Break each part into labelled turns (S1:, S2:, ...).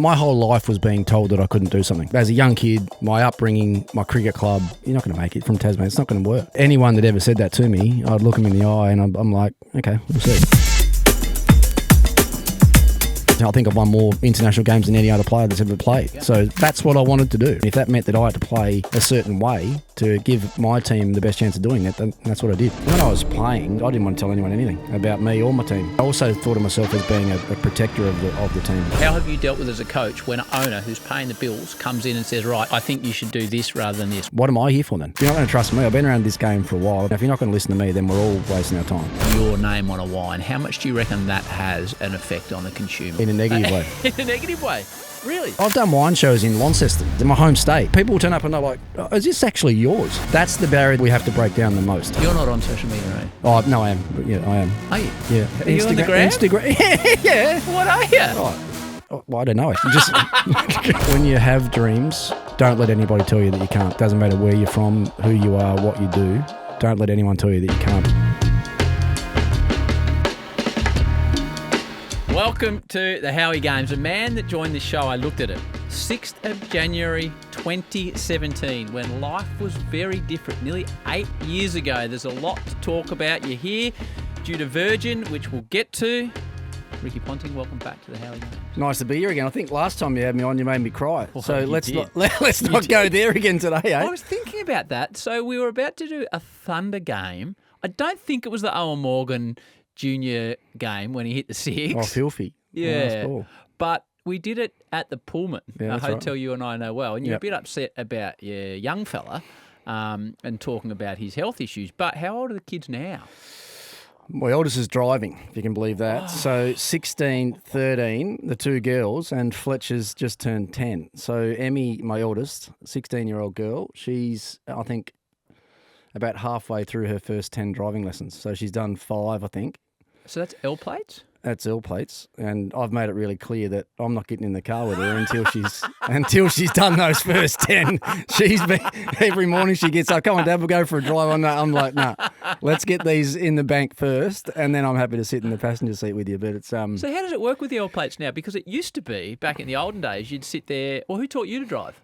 S1: My whole life was being told that I couldn't do something. As a young kid, my upbringing, my cricket club, you're not going to make it from Tasmania. It's not going to work. Anyone that ever said that to me, I'd look them in the eye and I'm like, okay, we'll see. I think I've won more international games than any other player that's ever played. So that's what I wanted to do. If that meant that I had to play a certain way to give my team the best chance of doing it, then that's what I did. When I was playing, I didn't want to tell anyone anything about me or my team. I also thought of myself as being a protector of the team.
S2: How have you dealt with as a coach when an owner who's paying the bills comes in and says, right, I think you should do this rather than this?
S1: What am I here for then? You're not going to trust me. I've been around this game for a while. If you're not going to listen to me, then we're all wasting our time.
S2: Your name on a wine, how much do you reckon that has an effect on the consumer?
S1: In a negative way.
S2: In a negative way? Really?
S1: I've done wine shows in Launceston, in my home state. People will turn up and they're like, oh, is this actually yours? That's the barrier we have to break down the most.
S2: You're not on social media, are you?
S1: Oh, no, I am. Yeah, I am.
S2: Are you?
S1: Yeah.
S2: Are you on the gram?
S1: Instagram. Yeah.
S2: What are you?
S1: Oh, well, I don't know. Just when you have dreams, don't let anybody tell you that you can't. Doesn't matter where you're from, who you are, what you do. Don't let anyone tell you that you can't.
S2: Welcome to the Howie Games. A man that joined this show, I looked at it, 6th of January 2017, when life was very different. Nearly 8 years ago. There's a lot to talk about. You're here due to Virgin, which we'll get to. Ricky Ponting, welcome back to the Howie Games.
S1: Nice to be here again. I think last time you had me on, you made me cry.
S2: Oh,
S1: so let's
S2: did.
S1: not go there again today, eh?
S2: I was thinking about that. So we were about to do a Thunder game. I don't think it was the Owen Morgan Junior game when he hit the six.
S1: Oh, filthy.
S2: Yeah.
S1: Oh,
S2: but we did it at the Pullman,
S1: Yeah,
S2: a
S1: that's
S2: hotel
S1: right.
S2: you and I know well. And you're
S1: Yep.
S2: a bit upset about your young fella and talking about his health issues. But how old are the kids now?
S1: My eldest is driving, if you can believe that. So 16, 13, the two girls, and Fletcher's just turned 10. So Emmy, my eldest, 16-year-old girl, she's, I think, about halfway through her first 10 driving lessons. So she's done 5, I think.
S2: So that's L plates?
S1: That's L plates, and I've made it really clear that I'm not getting in the car with her until she's done those first 10. She's been every morning she gets up. Come on, Dad, we'll go for a drive. I'm like, nah, let's get these in the bank first, and then I'm happy to sit in the passenger seat with you. But it's
S2: So how does it work with the L plates now? Because it used to be back in the olden days, you'd sit there. Well, who taught you to drive?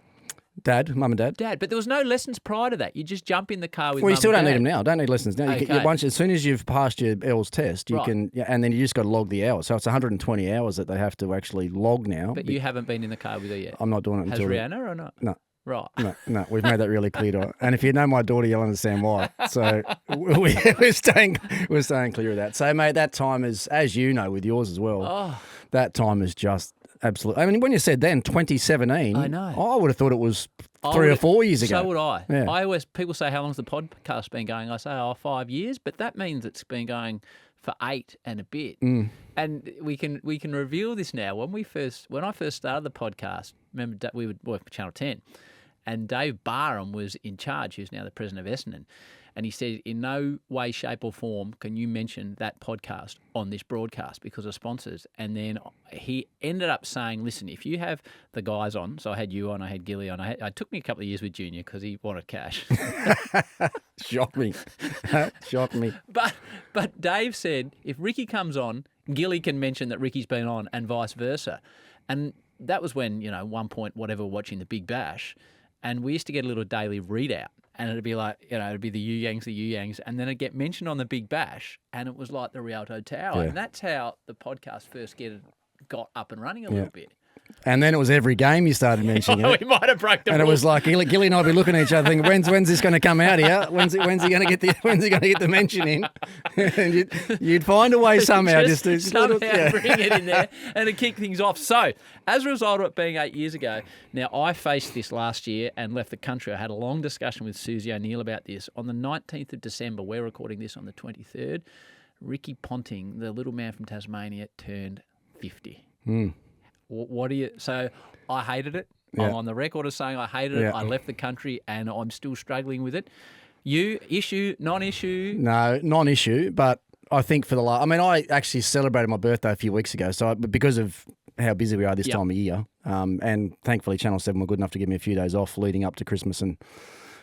S1: Dad, Mum and Dad.
S2: Dad, but there was no lessons prior to that. You just jump in the car with.
S1: Well, you
S2: Mum
S1: still
S2: and
S1: don't
S2: Dad.
S1: need them now. Don't need lessons now.
S2: Okay.
S1: As soon as you've passed your L's test, you
S2: Right.
S1: can, and then you just got to log the hours. So it's 120 hours that they have to actually log now.
S2: But you haven't been in the car with her yet.
S1: I'm not doing it
S2: Has
S1: until
S2: Rihanna or not?
S1: No.
S2: Right.
S1: No, we've made that really clear to her. And if you know my daughter, you'll understand why. So we're staying clear of that. So, mate, that time is, as you know, with yours as well, that time is just absolute. I mean, when you said then, 2017,
S2: I know.
S1: I would have thought it was 3 or 4 years ago.
S2: So would I.
S1: Yeah.
S2: People say, how long's the podcast been going? I say, 5 years, but that means it's been going for 8 and a bit. And we can reveal this now. When I first started the podcast, remember we would work for Channel 10, and Dave Barham was in charge, who's now the president of Essendon. And he said, in no way, shape or form can you mention that podcast on this broadcast because of sponsors. And then he ended up saying, listen, if you have the guys on, so I had you on, I had Gilly on, it took me a couple of years with Junior because he wanted cash.
S1: Shocked me. Shocked me.
S2: But Dave said, if Ricky comes on, Gilly can mention that Ricky's been on and vice versa. And that was when, one point, whatever, watching the Big Bash. And we used to get a little daily readout. And it'd be like, it'd be the Yangs, and then it'd get mentioned on the Big Bash, and it was like the Rialto Tower.
S1: Yeah.
S2: And that's how the podcast first got up and running a little bit.
S1: And then it was every game you started mentioning it.
S2: We might have broke the
S1: And
S2: rules.
S1: it was like Gilly and I'd be looking at each other thinking, when's this going to come out here? When's he going to get the mention in? And you'd find a way somehow just to
S2: somehow bring it in there and to kick things off. So, as a result of it being 8 years ago, now I faced this last year and left the country. I had a long discussion with Susie O'Neill about this. On the 19th of December, we're recording this on the 23rd, Ricky Ponting, the little man from Tasmania, turned 50. What do you... So, I hated it.
S1: Yeah.
S2: I'm on the record of saying I hated it.
S1: Yeah.
S2: I left the country and I'm still struggling with it. You, issue, non-issue?
S1: No, non-issue, but I think for the last... I mean, I actually celebrated my birthday a few weeks ago, so because of how busy we are this time of year, and thankfully Channel 7 were good enough to give me a few days off leading up to Christmas and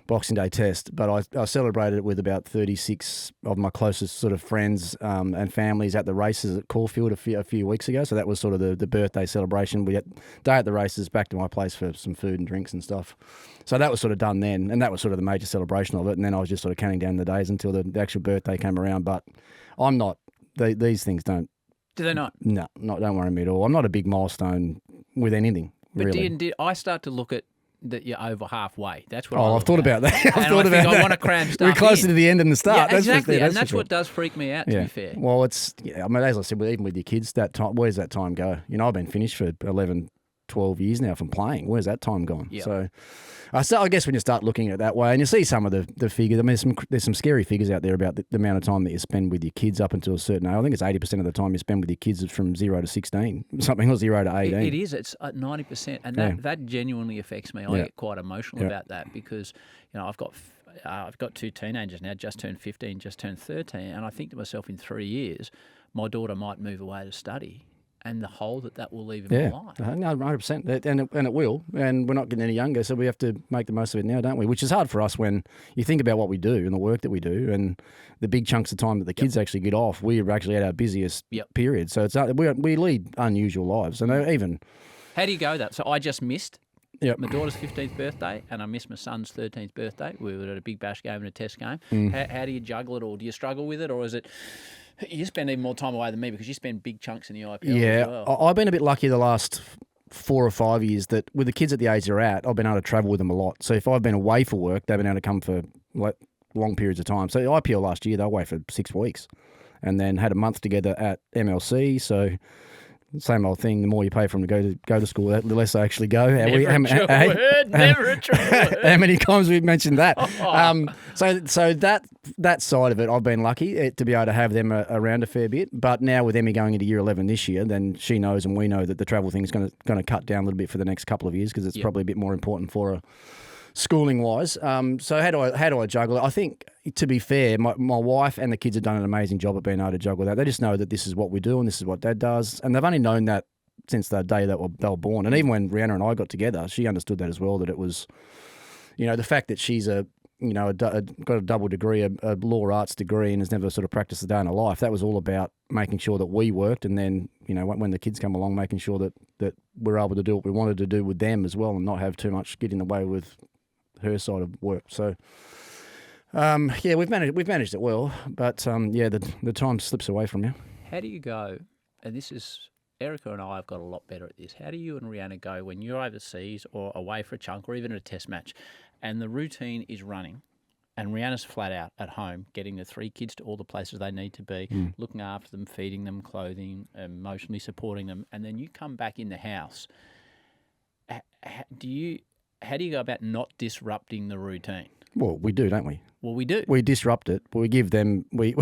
S1: Boxing Day test, but I celebrated it with about 36 of my closest sort of friends and families at the races at Caulfield a few weeks ago. So that was sort of the birthday celebration. We had day at the races, back to my place for some food and drinks and stuff. So that was sort of done then, and that was sort of the major celebration of it. And then I was just sort of counting down the days until the actual birthday came around. But I'm not, these things don't.
S2: Do they not?
S1: No, don't worry me at all. I'm not a big milestone with anything,
S2: But
S1: really.
S2: did I start to look at that you're over halfway? That's what
S1: I've thought about that.
S2: I want to cram stuff
S1: We're closer
S2: in.
S1: to the end than the start.
S2: Yeah,
S1: that's
S2: exactly.
S1: For,
S2: and that's what does freak me out, to be fair.
S1: Well, I mean, as I said, even with your kids, that time, where's that time go? You know, I've been finished for 11, 12 years now from playing. Where's that time gone?
S2: Yep.
S1: So I guess when you start looking at it that way and you see some of the figures, I mean, there's some scary figures out there about the amount of time that you spend with your kids up until a certain age. I think it's 80% of the time you spend with your kids is from 0 to 16, something, or 0 to 18.
S2: It is. It's at 90%. And that genuinely affects me. I get quite emotional about that because, you know, I've got two teenagers now, just turned 15, just turned 13. And I think to myself, in 3 years, my daughter might move away to study. And the hole that will leave in my life.
S1: No, 100%. And it will. And we're not getting any younger, so we have to make the most of it now, don't we? Which is hard for us when you think about what we do and the work that we do and the big chunks of time that the kids actually get off. We're actually at our busiest period. So we lead unusual lives. And even...
S2: How do you go that? So I just missed
S1: my
S2: daughter's 15th birthday and I missed my son's 13th birthday. We were at a big bash game and a test game. How do you juggle it all? Do you struggle with it, or is it... You spend even more time away than me because you spend big chunks in the IPL as well.
S1: I've been a bit lucky the last 4 or 5 years that with the kids at the age they're at, I've been able to travel with them a lot. So if I've been away for work, they've been able to come for long periods of time. So the IPL last year, they were away for 6 weeks and then had a month together at MLC. So same old thing. The more you pay for them to go to school, the less they actually go.
S2: Never a true word.
S1: How many times we've mentioned that? So that side of it, I've been lucky to be able to have them around a fair bit. But now with Emmy going into year 11 this year, then she knows and we know that the travel thing is going to cut down a little bit for the next couple of years because it's probably a bit more important for her schooling wise. So how do I juggle it? I think, to be fair, my wife and the kids have done an amazing job of being able to juggle that. They just know that this is what we do and this is what Dad does, and they've only known that since the day that they were born. And even when Rihanna and I got together, she understood that as well. That it was, you know, the fact that she's got a double degree, a law arts degree, and has never sort of practiced a day in her life. That was all about making sure that we worked, and then, you know, when the kids come along, making sure that we're able to do what we wanted to do with them as well, and not have too much get in the way with her side of work. So, we've managed it well, but the time slips away from you.
S2: How do you go? And this is Erica and I have got a lot better at this. How do you and Rihanna go when you're overseas or away for a chunk or even at a test match, and the routine is running, and Rihanna's flat out at home getting the 3 kids to all the places they need to be, looking after them, feeding them, clothing, emotionally supporting them, and then you come back in the house. How do you go about not disrupting the routine?
S1: Well, we do, don't we?
S2: Well, we do.
S1: We disrupt it. We give them we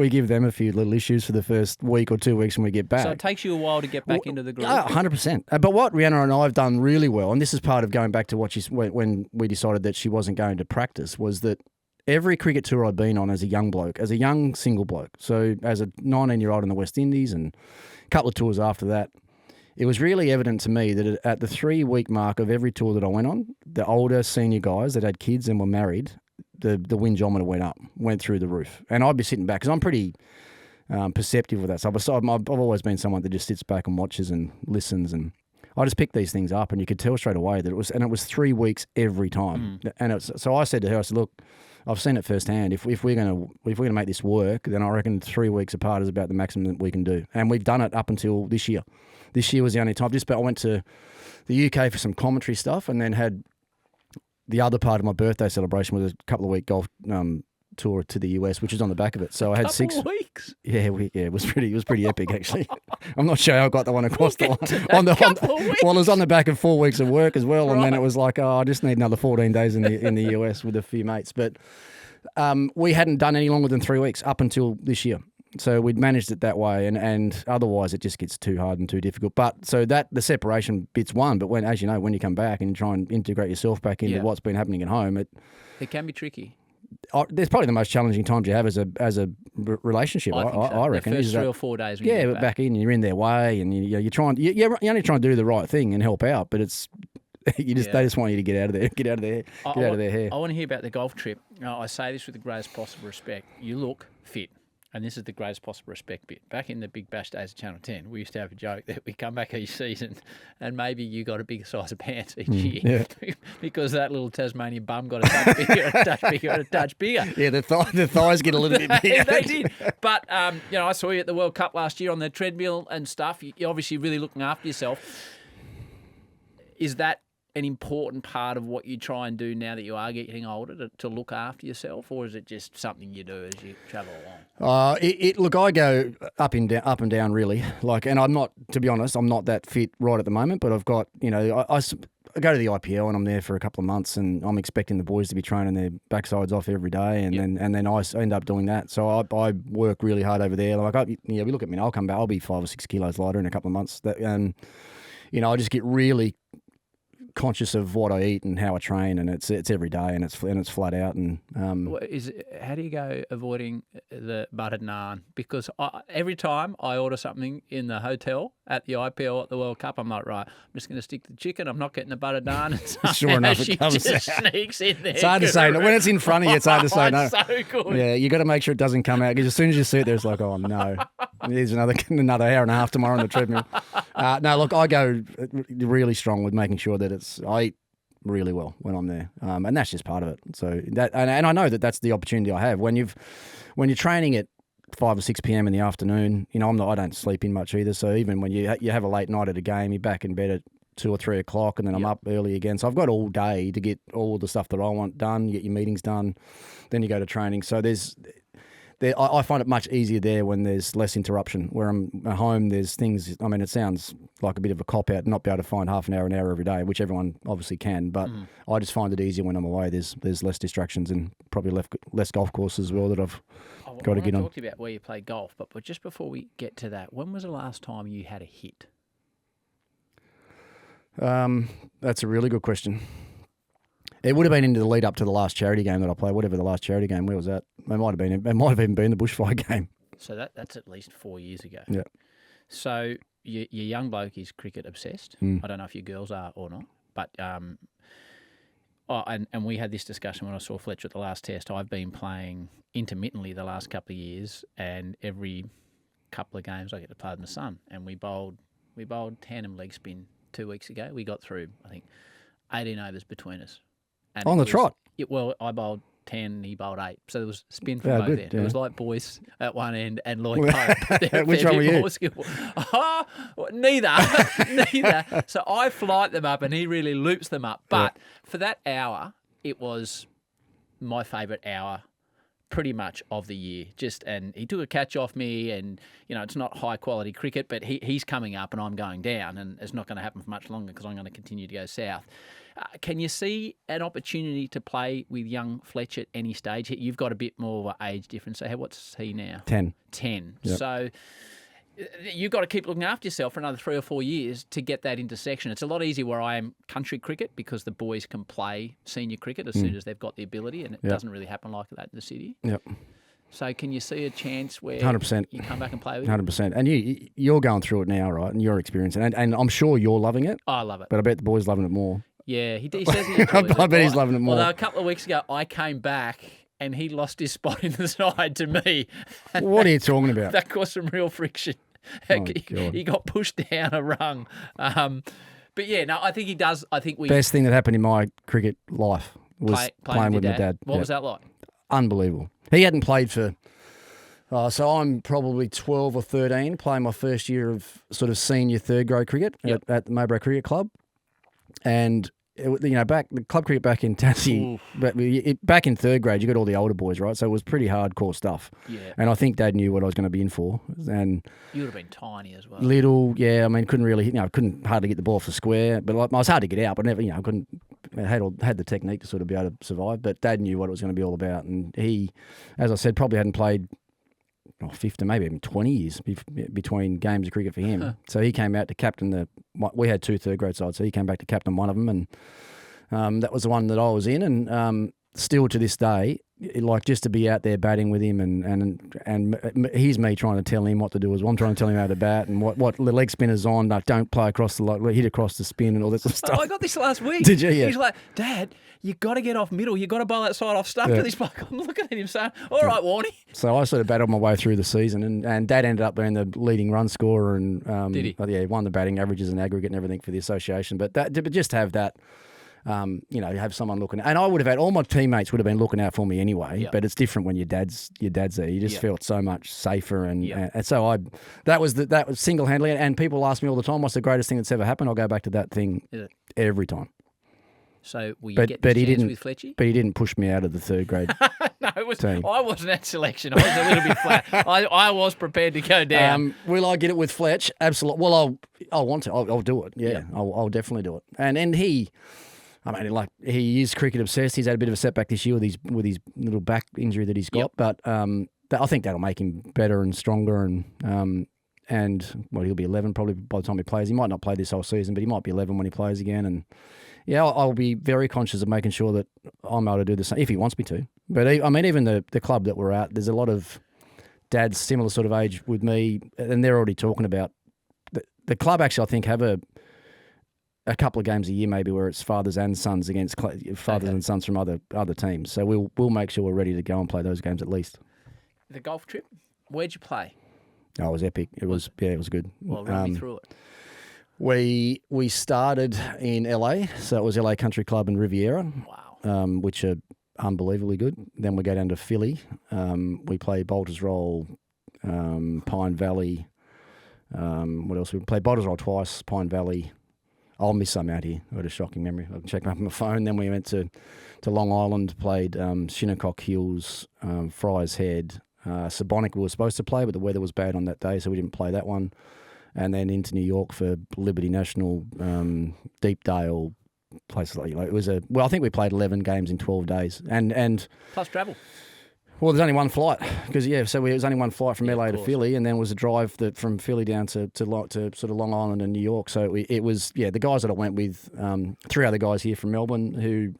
S1: give them a few little issues for the first week or 2 weeks when we get back.
S2: So it takes you a while to get back into the groove.
S1: 100%. But what Rihanna and I have done really well, and this is part of going back to what when we decided that she wasn't going to practice, was that every cricket tour I'd been on as a young single bloke, so as a 19-year-old in the West Indies and a couple of tours after that, it was really evident to me that at the 3-week mark of every tour that I went on, the older senior guys that had kids and were married, the windjometer went through the roof. And I'd be sitting back, because I'm pretty perceptive with that stuff. I've always been someone that just sits back and watches and listens, and I just picked these things up, and you could tell straight away that it was 3 weeks every time. And so I said to her, I said, look, I've seen it firsthand. If we're gonna make this work, then I reckon 3 weeks apart is about the maximum that we can do. And we've done it up until this year. This year was the only time. I went to the UK for some commentary stuff, and then had the other part of my birthday celebration was a couple of week golf tour to the US, which was on the back of it. So I had 6
S2: weeks.
S1: Yeah, it was pretty epic actually. I'm not sure how I got the one across the line. Well, it was on the back of 4 weeks of work as well, and then it was like, I just need another 14 days in the US with a few mates. But we hadn't done any longer than 3 weeks up until this year. So we'd managed it that way, and otherwise it just gets too hard and too difficult. But so that the separation bit's one, but when you come back and try and integrate yourself back into what's been happening at home, it
S2: can be tricky.
S1: There's probably the most challenging times you have as a relationship. I reckon.
S2: The first 3 or 4 days. When
S1: you get back in, you're in their way, and you're only trying to do the right thing and help out, but it's they just want you to get out of there, get out of their hair.
S2: I want to hear about the golf trip. I say this with the greatest possible respect. You look fit. And this is the greatest possible respect bit. Back in the Big Bash days of Channel 10, we used to have a joke that we come back each season and maybe you got a bigger size of pants each year because that little Tasmanian bum got a touch bigger, a touch bigger.
S1: Yeah, the thighs get a little bit bigger.
S2: They did. But, I saw you at the World Cup last year on the treadmill and stuff. You're obviously really looking after yourself. Is that an important part of what you try and do now that you are getting older to look after yourself, or is it just something you do as you travel along?
S1: Look, I go up and down really. And I'm not, to be honest, I'm not that fit right at the moment, but I've got, I go to the IPL and I'm there for a couple of months and I'm expecting the boys to be training their backsides off every day and then I end up doing that. So I work really hard over there. We look at me, I'll come back, I'll be 5 or 6 kilos lighter in a couple of months. I just get really conscious of what I eat and how I train, and it's every day, and it's flat out. And
S2: how do you go avoiding the buttered naan? Because every time I order something in the hotel at the IPL at the World Cup, I'm like, right, I'm just going to stick to the chicken. I'm not getting the buttered naan.
S1: Sure enough, it comes
S2: just sneaks in there.
S1: It's hard to say no. When it's in front of you. It's hard to say no.
S2: It's so good.
S1: Yeah, you got to make sure it doesn't come out because as soon as you see it, there's like, oh no, there's another hour and a half tomorrow on the treadmill. No, look, I go really strong with making sure that I eat really well when I'm there, and that's just part of it. So and I know that that's the opportunity I have when you're training at 5 or 6 p.m. in the afternoon. I don't sleep in much either. So even when you have a late night at a game, you're back in bed at 2 or 3 o'clock, and then I'm up early again. So I've got all day to get all the stuff that I want done. You get your meetings done, then you go to training. So I find it much easier there when there's less interruption. Where I'm at home, there's things. I mean, it sounds like a bit of a cop out, not be able to find half an hour every day, which everyone obviously can. But I just find it easier when I'm away. There's less distractions and probably less golf courses as well that I've got to get on.
S2: I talked about where you play golf, but just before we get to that, when was the last time you had a hit?
S1: That's a really good question. It would have been into the lead up to the last charity game that I played, whatever the last charity game. Where was that? It might have even been the bushfire game.
S2: So that's at least 4 years ago.
S1: Yeah.
S2: So your young bloke is cricket obsessed. I don't know if your girls are or not, but and we had this discussion when I saw Fletcher at the last test. I've been playing intermittently the last couple of years, and every couple of games I get to play with my son. And we bowled tandem leg spin 2 weeks ago. We got through, I think, 18 overs between us. And
S1: on the trot?
S2: I bowled 10 and he bowled 8. So there was spin from both ends. It was like Boyce at one end and Lloyd Pope.
S1: Which one were you?
S2: Neither. So I flight them up and he really loops them up. But for that hour, it was my favourite hour pretty much of the year. And he took a catch off me, and it's not high quality cricket, but he's coming up and I'm going down, and it's not going to happen for much longer because I'm going to continue to go south. Can you see an opportunity to play with young Fletch at any stage? You've got a bit more of an age difference. So what's he now?
S1: 10.
S2: Yep. So you've got to keep looking after yourself for another 3 or 4 years to get that intersection. It's a lot easier where I am country cricket because the boys can play senior cricket as soon as they've got the ability, and it doesn't really happen like that in the city.
S1: Yep.
S2: So can you see a chance where
S1: 100%.
S2: You come back and play with
S1: 100%. And you're going through it now, right? And you're experiencing it. And I'm sure you're loving it.
S2: I love it.
S1: But I bet the boys loving it more.
S2: Yeah, he says he enjoys it.
S1: I bet he's loving it more.
S2: Although a couple of weeks ago, I came back and he lost his spot in the side to me.
S1: What are you talking about?
S2: That caused some real friction.
S1: Oh,
S2: he got pushed down a rung. But yeah, no, I think he does. I think
S1: best thing that happened in my cricket life was playing with my dad.
S2: What was that like?
S1: Unbelievable. He hadn't played for... so I'm probably 12 or 13, playing my first year of sort of senior third grade cricket at the Mowbray Cricket Club. And, the club cricket back in Tassie, back in third grade, you got all the older boys, right? So it was pretty hardcore stuff.
S2: Yeah.
S1: And I think Dad knew what I was going to be in for. And
S2: you would have been tiny as well.
S1: Little, yeah. I mean, couldn't really, couldn't hardly get the ball off the square. But I was hard to get out, but never, couldn't, had the technique to sort of be able to survive. But Dad knew what it was going to be all about. And he, as I said, probably hadn't played 50, maybe even 20 years between games of cricket for him. Huh. So he came out to captain we had 2 third grade sides, so he came back to captain one of them, and that was the one that I was in. And still to this day, like just to be out there batting with him, and here's me trying to tell him what to do as well. I'm trying to tell him how to bat and what the leg spinner's on. Like, don't play across hit across the spin and all that sort of stuff.
S2: I got this last week.
S1: Did you? Yeah.
S2: He's like, Dad, you got to get off middle. You got to bowl that side off stump to this bloke. I'm looking at him saying, all right, Warnie.
S1: So I sort of battled my way through the season, and Dad ended up being the leading run scorer, and
S2: Did he?
S1: Yeah, won the batting averages and aggregate and everything for the association. But just have that. Have someone looking, and I would have had all my teammates would have been looking out for me anyway. Yep. But it's different when your dad's there. You just felt so much safer, and so that was single handedly. And people ask me all the time, "What's the greatest thing that's ever happened?" I'll go back to that thing every time.
S2: So will you get the chance with Fletchy?
S1: But he didn't push me out of the third grade.
S2: No, I wasn't at selection. I was a little bit flat. I was prepared to go down.
S1: Will I get it with Fletch? Absolutely. Well, I'll want to. I'll do it. Yeah, I'll definitely do it. And he. I mean, like, he is cricket obsessed. He's had a bit of a setback this year with his little back injury that he's got, but I think that'll make him better and stronger. And he'll be 11 probably by the time he plays. He might not play this whole season, but he might be 11 when he plays again. And I'll be very conscious of making sure that I'm able to do the same if he wants me to. But I mean, even the club that we're at, there's a lot of dads similar sort of age with me, and they're already talking about the club. Actually, I think have a couple of games a year maybe where it's fathers and sons against fathers and sons from other teams. So we'll make sure we're ready to go and play those games at least.
S2: The golf trip, where'd you play?
S1: Oh, it was epic. It was good.
S2: Well, run me through it.
S1: We started in LA, so it was LA Country Club and Riviera.
S2: Wow.
S1: Which are unbelievably good. Then we go down to Philly. We play Bolters Roll, Pine Valley. What else? We played Bolters Roll twice, Pine Valley. I'll miss some out here. I had a shocking memory. I can check them up on my phone. Then we went to Long Island, played Shinnecock Hills, Friars Head. Sabonic we were supposed to play, but the weather was bad on that day, so we didn't play that one. And then into New York for Liberty National, Deepdale, places like it was I think we played 11 games in 12 days. And
S2: plus travel.
S1: Well, there's only one flight because it was only one flight from LA to Philly, and then was a drive from Philly down to sort of Long Island and New York. So it was the guys that I went with, 3 other guys here from Melbourne who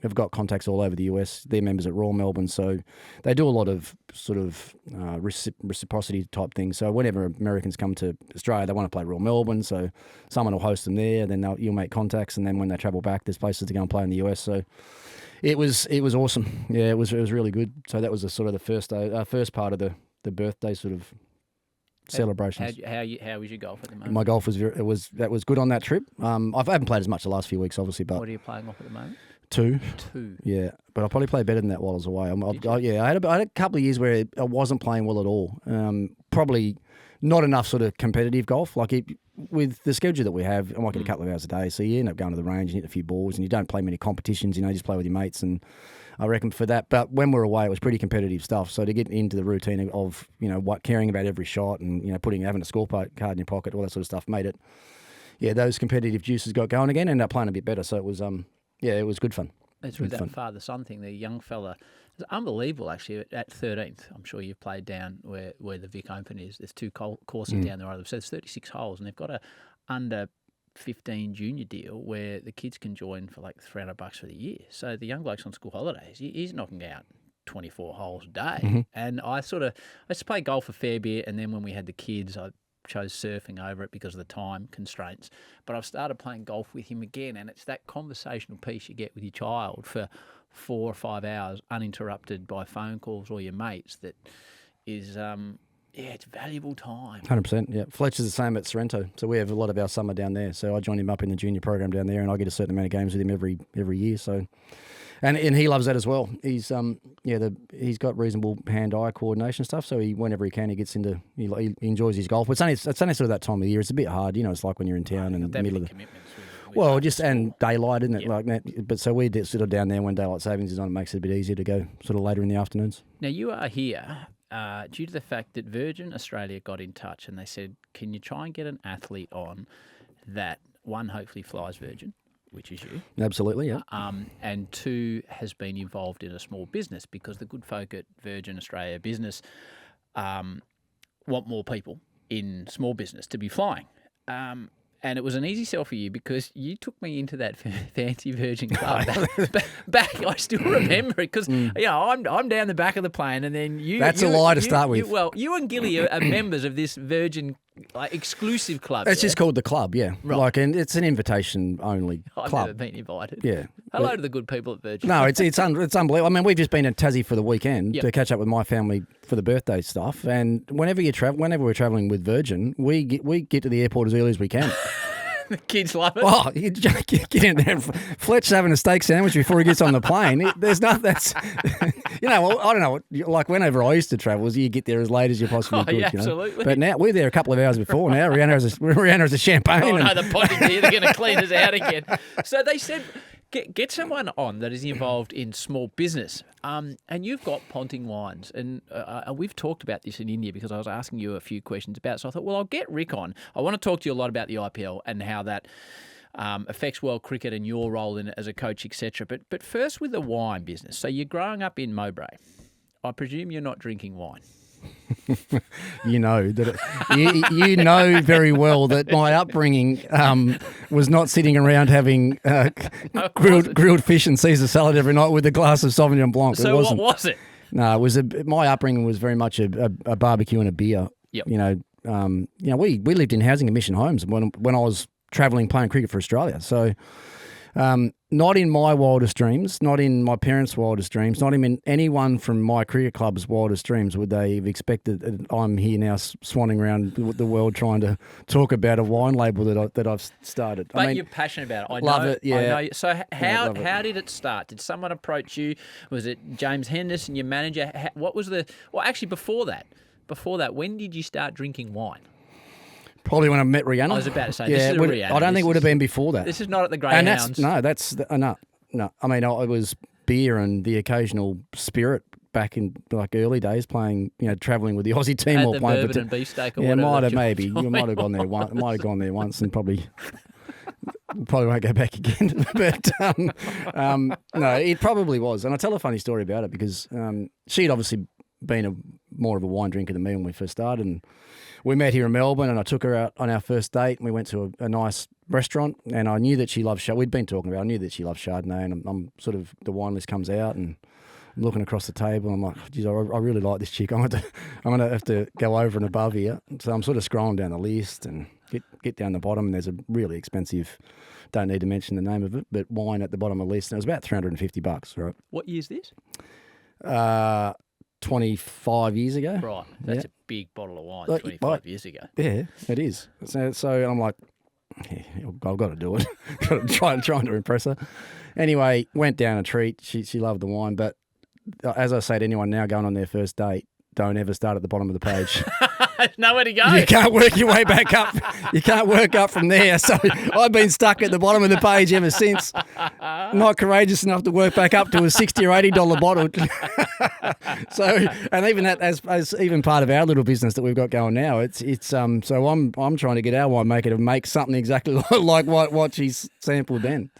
S1: have got contacts all over the US. They're members at Royal Melbourne, so they do a lot of sort of reciprocity type things. So whenever Americans come to Australia, they want to play Royal Melbourne, so someone will host them there. Then you'll make contacts, and then when they travel back, there's places to go and play in the US. So. It was awesome. Yeah, it was really good. So that was the first part of the birthday sort of celebrations.
S2: How was your golf at the moment?
S1: My golf was good on that trip. I haven't played as much the last few weeks, obviously, but
S2: what are you playing off at the moment?
S1: 2.
S2: 2.
S1: Yeah, but I probably played better than that while I was away. I had a couple of years where I wasn't playing well at all. Probably not enough sort of competitive golf. With the schedule that we have, I might get a couple of hours a day, so you end up going to the range and hit a few balls, and you don't play many competitions, you just play with your mates, and I reckon for that. But when we're away, it was pretty competitive stuff, so to get into the routine of, caring about every shot and, having a scorecard in your pocket, all that sort of stuff made it, those competitive juices got going again, ended up playing a bit better, so it was, it was good fun.
S2: It's with that father-son thing, the young fella. It's unbelievable, actually, at 13th. I'm sure you've played down where the Vic Open is. There's 2 courses down there. So there's 36 holes, and they've got a under 15 junior deal where the kids can join for like $300 for the year. So the young bloke's on school holidays. He's knocking out 24 holes a day. Mm-hmm. And I used to play golf a fair bit, and then when we had the kids, I chose surfing over it because of the time constraints. But I've started playing golf with him again, and it's that conversational piece you get with your child for 4 or 5 hours uninterrupted by phone calls or your mates that is, it's valuable time.
S1: 100%, yeah. Fletcher's the same at Sorrento, so we have a lot of our summer down there. So I join him up in the junior program down there, and I get a certain amount of games with him every year. So, and he loves that as well. He's he's got reasonable hand-eye coordination stuff. So whenever he can, he gets into he enjoys his golf. But it's only sort of that time of year. It's a bit hard, it's like when you're in town and in the middle of the
S2: commitments.
S1: Well, and daylight, isn't it? Yep. Like that. But so we sort of down there when daylight savings is on. It makes it a bit easier to go sort of later in the afternoons.
S2: Now you are here due to the fact that Virgin Australia got in touch and they said, "Can you try and get an athlete on that one hopefully flies Virgin, which is you,
S1: absolutely, yeah,
S2: and 2 has been involved in a small business because the good folk at Virgin Australia Business want more people in small business to be flying." And it was an easy sell for you because you took me into that fancy Virgin Club. back, I still remember it because I'm down the back of the plane, and then you.
S1: That's a lie to start with.
S2: You and Gilly are members of this Virgin exclusive club.
S1: It's just called the club, yeah.
S2: Right.
S1: And it's an invitation only
S2: I've
S1: club.
S2: never been invited.
S1: Yeah.
S2: Hello to the good people at Virgin.
S1: No, it's unbelievable. I mean, we've just been in Tassie for the weekend to catch up with my family for the birthday stuff. And whenever we're travelling with Virgin, we get to the airport as early as we can.
S2: The kids love it.
S1: Oh, you get in there. Fletch's having a steak sandwich before he gets on the plane. There's nothing that's, I don't know. Like whenever I used to travel, you get there as late as you possibly could.
S2: Yeah, absolutely.
S1: But now we're there a couple of hours before. Now Rihanna has a champagne.
S2: Oh no, the Ponting here, they're going to clean us out again. So they said, get someone on that is involved in small business. And you've got Ponting Wines. And we've talked about this in India because I was asking you a few questions about it. So I thought, well, I'll get Rick on. I want to talk to you a lot about the IPL and how that affects world cricket and your role in it as a coach, etc. But first with the wine business. So you're growing up in Mowbray. I presume you're not drinking wine.
S1: You know you know very well that my upbringing was not sitting around having grilled fish and Caesar salad every night with a glass of Sauvignon Blanc.
S2: So what was it?
S1: No, my upbringing was very much a barbecue and a beer.
S2: Yep.
S1: We lived in housing and mission homes when I was travelling playing cricket for Australia. So. Not in my wildest dreams, not in my parents' wildest dreams, not in anyone from my cricket club's wildest dreams would they have expected that I'm here now swanning around the world trying to talk about a wine label that I've started.
S2: But you're passionate about it.
S1: Love it, yeah.
S2: I know. So how did it start? Did someone approach you? Was it James Henderson, your manager? What was actually before that, when did you start drinking wine?
S1: Probably when I met Rihanna.
S2: I was about to say, this is a Rihanna.
S1: I don't think it would have been before that.
S2: This is not at the Greyhounds.
S1: No. I mean, it was beer and the occasional spirit back in like early days playing, travelling with the Aussie team
S2: at
S1: or
S2: the
S1: playing
S2: bourbon and beefsteak or
S1: yeah,
S2: whatever.
S1: might have maybe. You might have gone there once. Might have gone there once and probably won't go back again. But no, it probably was. And I'll tell a funny story about it because she'd obviously been more of a wine drinker than me when we first started, and we met here in Melbourne, and I took her out on our first date, and we went to a nice restaurant, and I knew that she loved Chardonnay. We'd been talking about it. I knew that she loved Chardonnay, and I'm sort of, the wine list comes out, and I'm looking across the table, and I'm like, geez, I really like this chick. I'm going to have to go over and above here. So I'm sort of scrolling down the list and get down the bottom, and there's a really expensive, don't need to mention the name of it, but wine at the bottom of the list, and it was about $350, right?
S2: What year's this?
S1: 25 years ago.
S2: Right. That's a big bottle of wine 25 years ago.
S1: Yeah, it is. So I'm like, yeah, I've got to do it. Got to trying to impress her. Anyway, went down a treat. She loved the wine. But as I say to anyone now going on their first date, don't ever start at the bottom of the page.
S2: Nowhere to go.
S1: You can't work your way back up. You can't work up from there. So I've been stuck at the bottom of the page ever since. Not courageous enough to work back up to a $60 or $80 bottle. So, and even that as even part of our little business that we've got going now, it's so I'm trying to get our winemaker to make something exactly like what she's sampled then.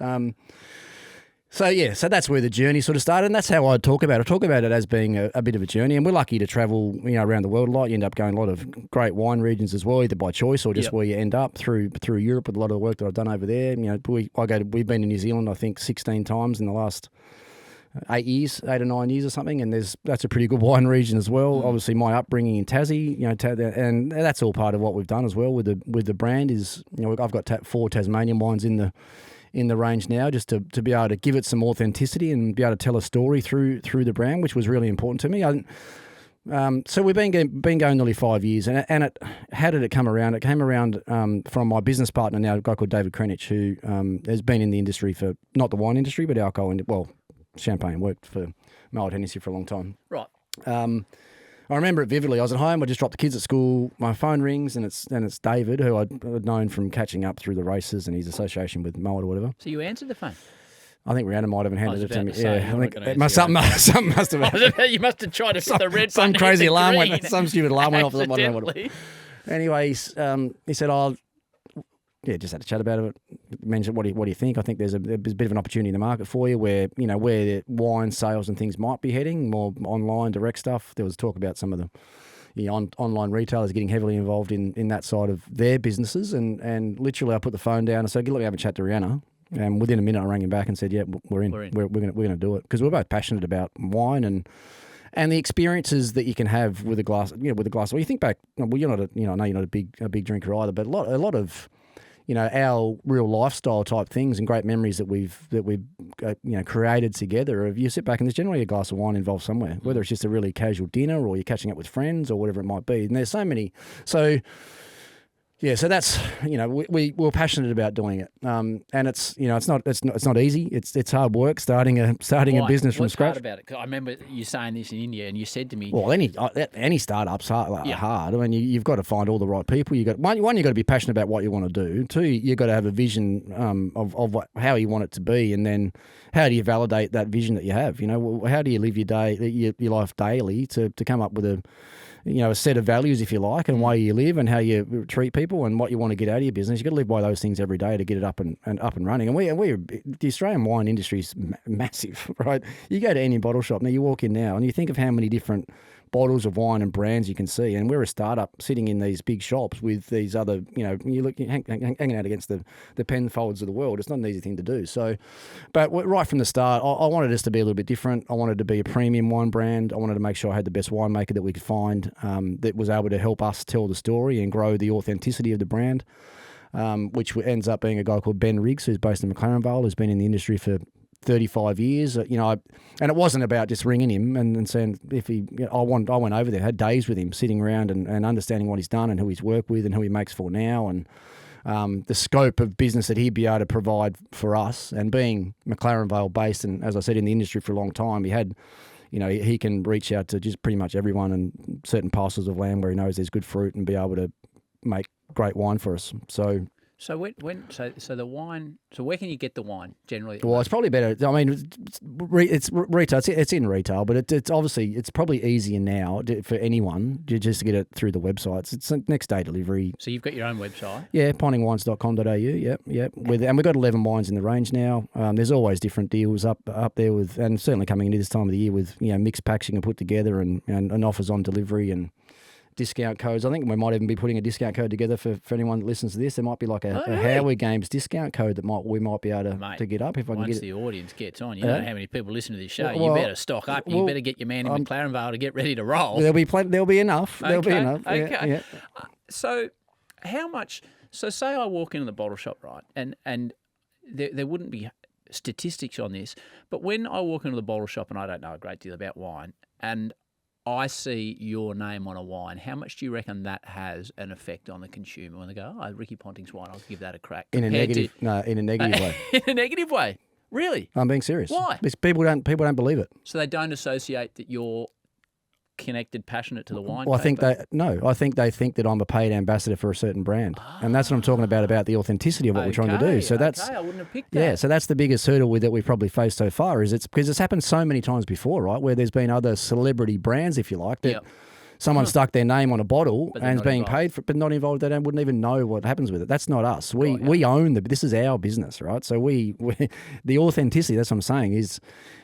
S1: So that's where the journey sort of started, and that's how I talk about it. I talk about it as being a bit of a journey, and we're lucky to travel, around the world a lot. You end up going a lot of great wine regions as well, either by choice or just where you end up through Europe with a lot of the work that I've done over there. We've been to New Zealand, I think, 16 times in the last 8 or 9 years or something, and that's a pretty good wine region as well. Obviously, my upbringing in Tassie, and that's all part of what we've done as well with the brand. Is I've got 4 Tasmanian wines in the range now, just to be able to give it some authenticity and be able to tell a story through the brand, which was really important to me. So we've been going nearly 5 years, and how did it come around? It came around from my business partner now, a guy called David Krenich, who has been in the industry for, not the wine industry, but alcohol, champagne, worked for Moet Hennessy for a long time.
S2: Right.
S1: I remember it vividly. I was at home. I just dropped the kids at school. My phone rings, and it's David, who I'd known from catching up through the races and his association with Moet or whatever.
S2: So you answered the phone?
S1: I think Rihanna might have handed it to me.
S2: I
S1: think something must have.
S2: You must have tried to hit the red button.
S1: Some crazy alarm
S2: went.
S1: Some stupid alarm went off. I don't know what it was. Anyways, he said, just had a chat about it. Mentioned, what do you think? I think there's a bit of an opportunity in the market for you where the wine sales and things might be heading more online, direct stuff. There was talk about some of the, online retailers are getting heavily involved in that side of their businesses. And literally I put the phone down and said, let me have a chat to Rihanna. And within a minute I rang him back and said, yeah, we're in. We're going to do it. Because we're both passionate about wine and the experiences that you can have with a glass. Well, you think back, well, you're not I know you're not a big drinker either, but a lot of our real lifestyle type things and great memories that we've created together. If you sit back and there's generally a glass of wine involved somewhere, whether it's just a really casual dinner or you're catching up with friends or whatever it might be. And there's so many. So yeah, so that's we're passionate about doing it, and it's it's not easy. It's hard work starting a business from scratch.
S2: What's hard about it? 'Cause I remember you saying this in India, and you said to me,
S1: "Well, any startup's hard. I mean, you've got to find all the right people. You got one. You got to be passionate about what you want to do. Two, you got to have a vision of how you want it to be, and then how do you validate that vision that you have? How do you live your life daily to come up with a set of values, if you like, and way you live and how you treat people and what you want to get out of your business. You've got to live by those things every day to get it up and running. And the Australian wine industry is massive, right? You go to any bottle shop, now you walk in now and you think of how many different bottles of wine and brands you can see. And we're a startup sitting in these big shops with these other, you're hanging out against the Penfolds of the world. It's not an easy thing to do. So, but right from the start, I wanted us to be a little bit different. I wanted to be a premium wine brand. I wanted to make sure I had the best winemaker that we could find that was able to help us tell the story and grow the authenticity of the brand, which ends up being a guy called Ben Riggs, who's based in McLaren Vale, who's been in the industry for 35 years, and it wasn't about just ringing him and saying I went over there, had days with him, sitting around and understanding what he's done and who he's worked with and who he makes for now, and the scope of business that he'd be able to provide for us. And being McLaren Vale based, and as I said, in the industry for a long time, he can reach out to just pretty much everyone and certain parcels of land where he knows there's good fruit and be able to make great wine for us. So
S2: the wine. So where can you get the wine generally?
S1: Well, it's probably better. I mean, it's retail. It's in retail, but it's obviously it's probably easier now for anyone just to get it through the websites. It's next day delivery.
S2: So you've got your own website.
S1: Yeah, pontingwines.com.au. Yep. And we've got 11 wines in the range now. There's always different deals up there with, and certainly coming into this time of the year with mixed packaging and put together and offers on delivery and discount codes. I think we might even be putting a discount code together for anyone that listens to this. There might be like a Howie Games discount code that we might be able to get up if I can get it.
S2: Once the audience gets on, you know how many people listen to this show. You better stock up. You better get your man in McLaren Vale to get ready to roll.
S1: There'll be enough. There'll be enough.
S2: Okay.
S1: Yeah.
S2: So how much? So say I walk into the bottle shop, right, and there wouldn't be statistics on this, but when I walk into the bottle shop and I don't know a great deal about wine and I see your name on a wine, how much do you reckon that has an effect on the consumer when they go, Ricky Ponting's wine, I'll give that a crack?
S1: In a negative way.
S2: In a negative way? Really?
S1: I'm being serious.
S2: Why?
S1: Because people don't believe it.
S2: So they don't associate that you're connected, passionate to the wine?
S1: Well, I think they think that I'm a paid ambassador for a certain brand, and that's what I'm talking about the authenticity of what we're trying to do. So I
S2: wouldn't have picked that.
S1: Yeah, so that's the biggest hurdle that we've probably faced so far. Is it's because it's happened so many times before, right? Where there's been other celebrity brands, if you like, that someone stuck their name on a bottle and is being paid for, but not involved. They wouldn't even know what happens with it. That's not us. We own this is our business, right? So we the authenticity. That's what I'm saying is.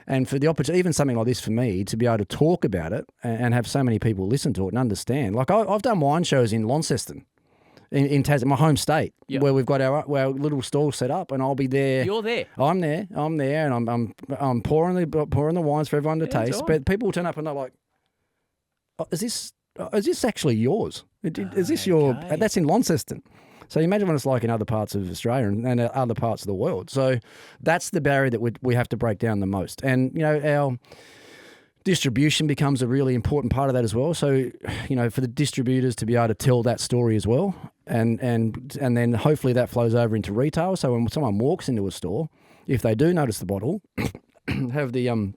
S1: And for the opportunity, even something like this for me, to be able to talk about it and have so many people listen to it and understand. Like I've done wine shows in Launceston, in Tasmania, my home state, where we've got our little stall set up, and I'll be there.
S2: You're there.
S1: I'm there, and I'm pouring the wines for everyone to taste. But people will turn up and they're like, "Is this actually yours? Is this your?" That's in Launceston. So you imagine what it's like in other parts of Australia and other parts of the world. So that's the barrier that we have to break down the most. And, our distribution becomes a really important part of that as well. So, for the distributors to be able to tell that story as well. And then hopefully that flows over into retail. So when someone walks into a store, if they do notice the bottle, have the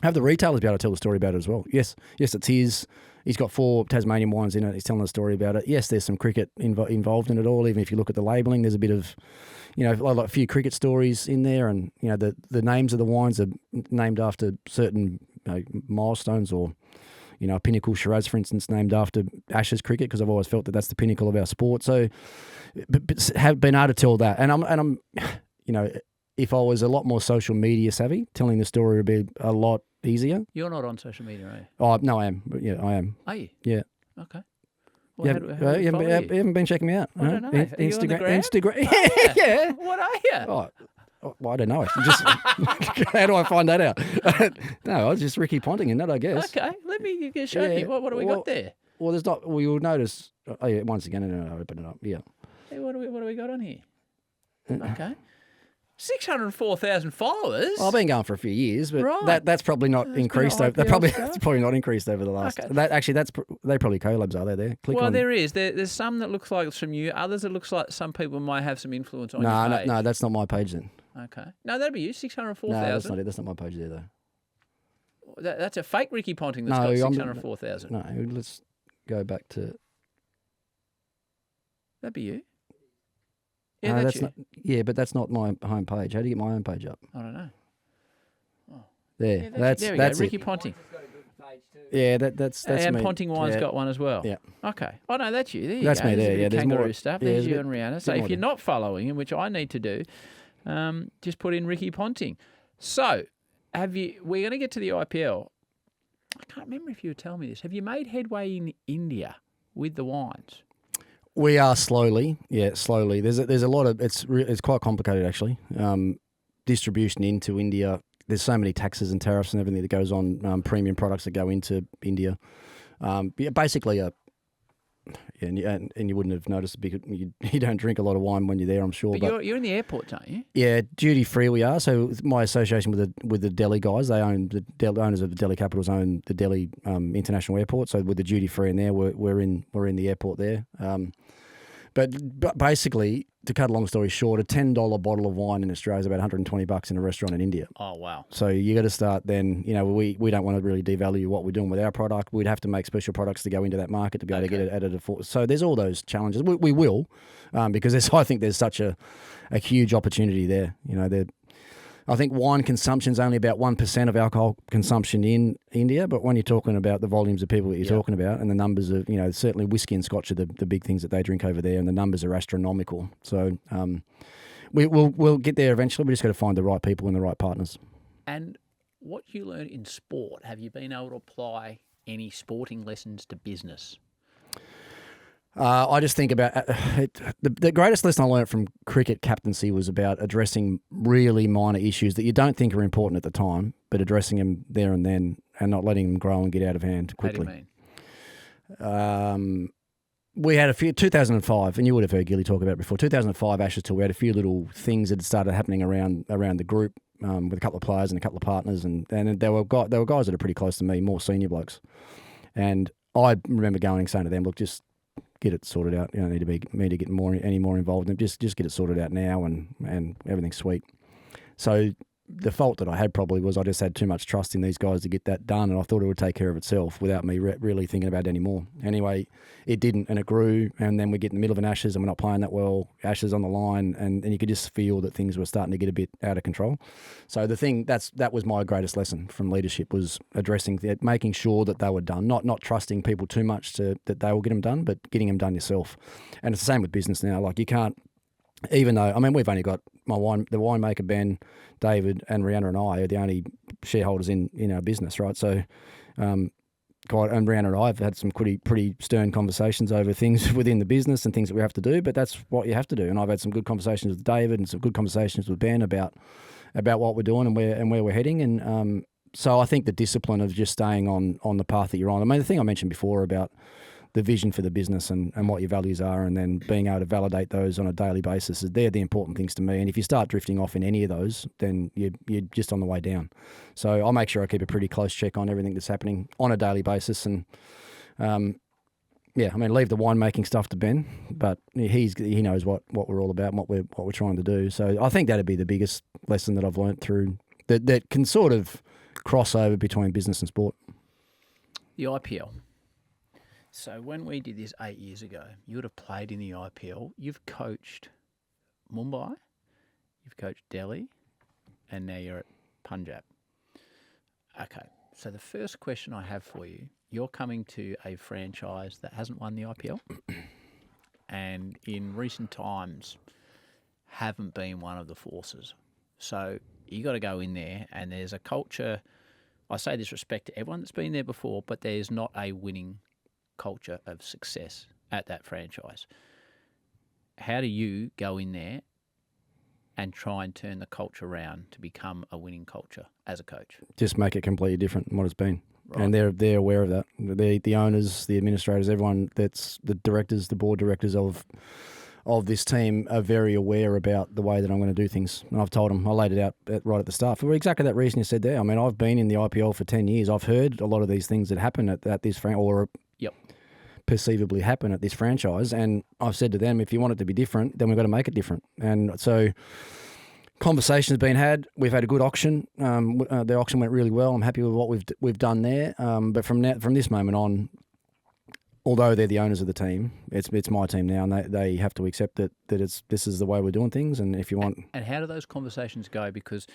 S1: retailers be able to tell the story about it as well. Yes, it's his. He's got 4 Tasmanian wines in it. He's telling a story about it. Yes, there's some cricket involved in it all. Even if you look at the labelling, there's a bit of, a few cricket stories in there. And, the names of the wines are named after certain milestones or, a Pinnacle Shiraz, for instance, named after Ashes cricket, because I've always felt that that's the pinnacle of our sport. So but have been able to tell that. And I'm if I was a lot more social media savvy, telling the story would be a lot easier.
S2: You're not on social media, are you?
S1: Oh, no, I am. Yeah, I am.
S2: Are you?
S1: Yeah.
S2: Okay.
S1: You
S2: Well,
S1: haven't,
S2: how do we
S1: you haven't,
S2: follow
S1: you
S2: you?
S1: haven't been checking me out.
S2: I don't know. Are you on the gram?
S1: Instagram. Yeah.
S2: What are you?
S1: Well, I don't know. Just how do I find that out? No, I was just Ricky Ponting in that, I guess.
S2: Okay, let me show you. What do we got there?
S1: Well, there's not. Well, you'll notice. Oh, yeah, once again, and I'll open it up. Yeah.
S2: Hey, what do we got on here? Okay. 604,000 followers.
S1: Well, I've been going for a few years, but
S2: Right.
S1: that's probably not increased over.
S2: IPL
S1: That's
S2: stuff.
S1: probably not increased over the last.
S2: Okay.
S1: They probably collabs, are they? There. Click
S2: Well,
S1: on.
S2: there is. There's some that looks like it's from you. Others it looks like some people might have some influence on your page.
S1: No, that's not my page then.
S2: Okay. No, that'd be you. 604,000.
S1: No, that's not it. That's not my page there though.
S2: That's a fake Ricky Ponting that's
S1: No,
S2: got
S1: I'm-
S2: 604,000.
S1: No, let's go back to.
S2: That'd be you. Yeah,
S1: No,
S2: that's you.
S1: not. Yeah, but that's not my home page. How do you get my home page up?
S2: I don't know.
S1: There.
S2: Yeah,
S1: that's
S2: there we
S1: that's
S2: go.
S1: it.
S2: Ricky Ponting.
S1: Yeah, that's
S2: And
S1: me.
S2: Ponting Wines
S1: Yeah.
S2: got one as well.
S1: Yeah.
S2: Okay. Oh, no, that's you. There you
S1: That's
S2: go.
S1: me
S2: There's a
S1: there,
S2: bit
S1: yeah,
S2: of
S1: there's more-
S2: kangaroo stuff.
S1: yeah,
S2: There's
S1: there's a
S2: you
S1: bit-
S2: and Rihanna. So
S1: bit
S2: if
S1: more
S2: you're
S1: there.
S2: not following him, which I need to do, just put in Ricky Ponting. So, we're going to get to the IPL. I can't remember if you were telling me this. Have you made headway in India with the wines?
S1: We are slowly. There's a lot of it's quite complicated actually. Distribution into India. There's so many taxes and tariffs and everything that goes on. Premium products that go into India. Basically and you wouldn't have noticed because you don't drink a lot of wine when you're there, I'm sure.
S2: But you're in the airport, don't you?
S1: Yeah, duty free we are. So my association with the Delhi guys, they own the owners of the Delhi Capitals own the Delhi International Airport. So with the duty free in there, we're in the airport there. But basically, to cut a long story short, a $10 bottle of wine in Australia is about $120 in a restaurant in India.
S2: Oh, wow.
S1: So you got to start then. We don't want to really devalue what we're doing with our product. We'd have to make special products to go into that market to be able to get it at a. So there's all those challenges. We will, because I think there's such a huge opportunity there. I think wine consumption is only about 1% of alcohol consumption in India, but when you're talking about the volumes of people that you're talking about and the numbers of, certainly whiskey and scotch are the big things that they drink over there, and the numbers are astronomical. So we'll get there eventually. We just got to find the right people and the right partners.
S2: And what you learn in sport, have you been able to apply any sporting lessons to business?
S1: I just think about the greatest lesson I learned from cricket captaincy was about addressing really minor issues that you don't think are important at the time, but addressing them there and then and not letting them grow and get out of hand quickly.
S2: How do you mean?
S1: We had a few, 2005, and you would have heard Gilly talk about it before, 2005 Ashes Tour, we had a few little things that had started happening around the group with a couple of players and a couple of partners, and there were guys that are pretty close to me, more senior blokes. And I remember going and saying to them, look, just get it sorted out. You don't need to be me to get any more involved in it. Just get it sorted out now, and everything's sweet. So the fault that I had probably was I just had too much trust in these guys to get that done, and I thought it would take care of itself without me really thinking about it anymore. Anyway, it didn't, and it grew, and then we get in the middle of an Ashes and we're not playing that well, Ashes on the line, and you could just feel that things were starting to get a bit out of control. So that was my greatest lesson from leadership, was addressing that, making sure that they were done, not trusting people too much that they will get them done, but getting them done yourself. And it's the same with business now. Like, you can't, even though, we've only got the winemaker, Ben, David, and Rihanna and I are the only shareholders in our business, right? So, and Rihanna and I have had some pretty stern conversations over things within the business and things that we have to do, but that's what you have to do. And I've had some good conversations with David and some good conversations with Ben about what we're doing and where we're heading. And so I think the discipline of just staying on the path that you're on. The thing I mentioned before about the vision for the business and what your values are, and then being able to validate those on a daily basis, they're the important things to me. And if you start drifting off in any of those, then you're just on the way down. So I'll make sure I keep a pretty close check on everything that's happening on a daily basis. And leave the winemaking stuff to Ben, but he knows what we're all about and what we're trying to do. So I think that'd be the biggest lesson that I've learned through that can sort of cross over between business and sport.
S2: The IPL. So when we did this 8 years ago, you would have played in the IPL. You've coached Mumbai, you've coached Delhi, and now you're at Punjab. Okay, so the first question I have for you, you're coming to a franchise that hasn't won the IPL and in recent times haven't been one of the forces. So you got to go in there, and there's a culture, I say this respect to everyone that's been there before, but there's not a winning culture of success at that franchise. How do you go in there and try and turn the culture around to become a winning culture as a coach?
S1: Just make it completely different from what it's been.
S2: Right.
S1: And they're aware of that. The owners, the administrators, everyone that's the directors, the board directors of this team are very aware about the way that I'm going to do things. And I've told them, I laid it out right at the start for exactly that reason you said there. I mean, I've been in the IPL for 10 years. I've heard a lot of these things that happen at this or
S2: Yep.
S1: perceivably happen at this franchise. And I've said to them, if you want it to be different, then we've got to make it different. And so conversations been had. We've had a good auction. The auction went really well. I'm happy with what we've done there. But from this moment on, although they're the owners of the team, it's my team now, and they have to accept that this is the way we're doing things. And if you want,
S2: and how do those conversations go? Because